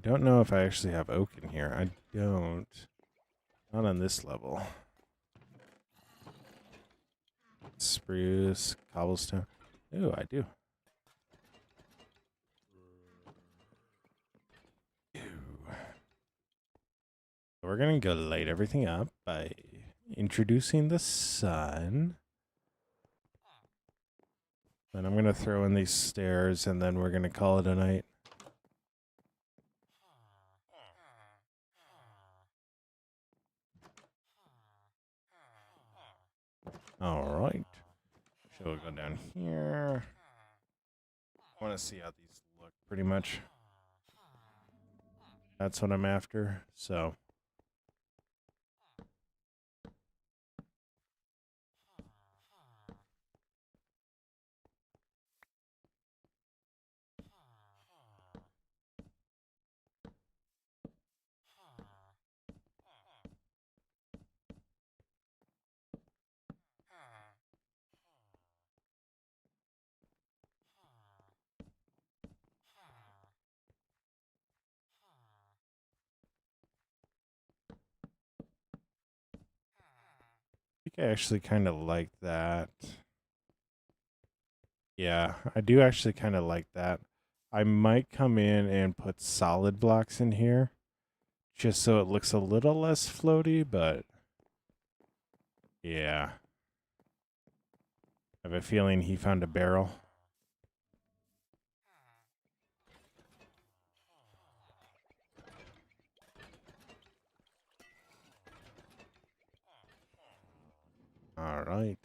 Don't know if I actually have oak in here. I don't. Not on this level. Spruce, cobblestone. Ooh, I do. We're going to go light everything up by introducing the sun. Then I'm going to throw in these stairs, and then we're going to call it a night. All right. So we'll go down here. I want to see how these look, pretty much. That's what I'm after, so... I actually kind of like that. Yeah, I do actually kind of like that. I might come in and put solid blocks in here just so it looks a little less floaty, but yeah. I have a feeling he found a barrel. All right.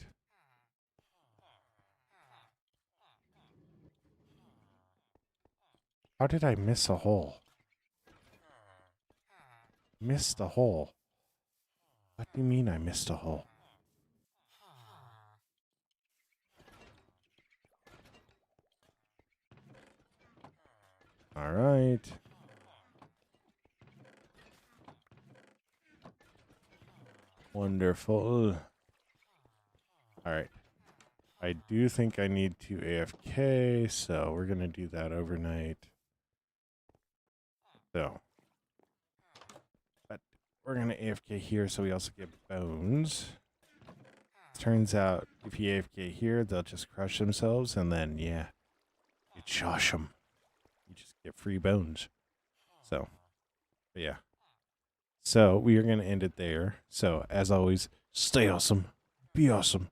How did I miss a hole? Missed a hole. What do you mean I missed a hole? All right. Wonderful. All right. I do think I need to AFK, so we're going to do that overnight. So, but we're going to AFK here so we also get bones. Turns out if you AFK here, they'll just crush themselves, and then, yeah, you josh them. You just get free bones. So, but yeah. So, we are going to end it there. So, as always, stay awesome. Be awesome.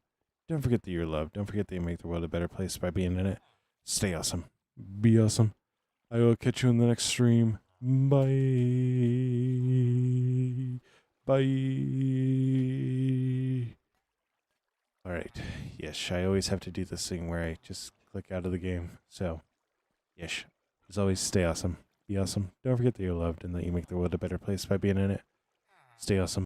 Don't forget that you're loved. Don't forget that you make the world a better place by being in it. Stay awesome. Be awesome. I will catch you in the next stream. Bye. Bye. All right. Yes, I always have to do this thing where I just click out of the game. So, yes. As always, stay awesome. Be awesome. Don't forget that you're loved and that you make the world a better place by being in it. Stay awesome.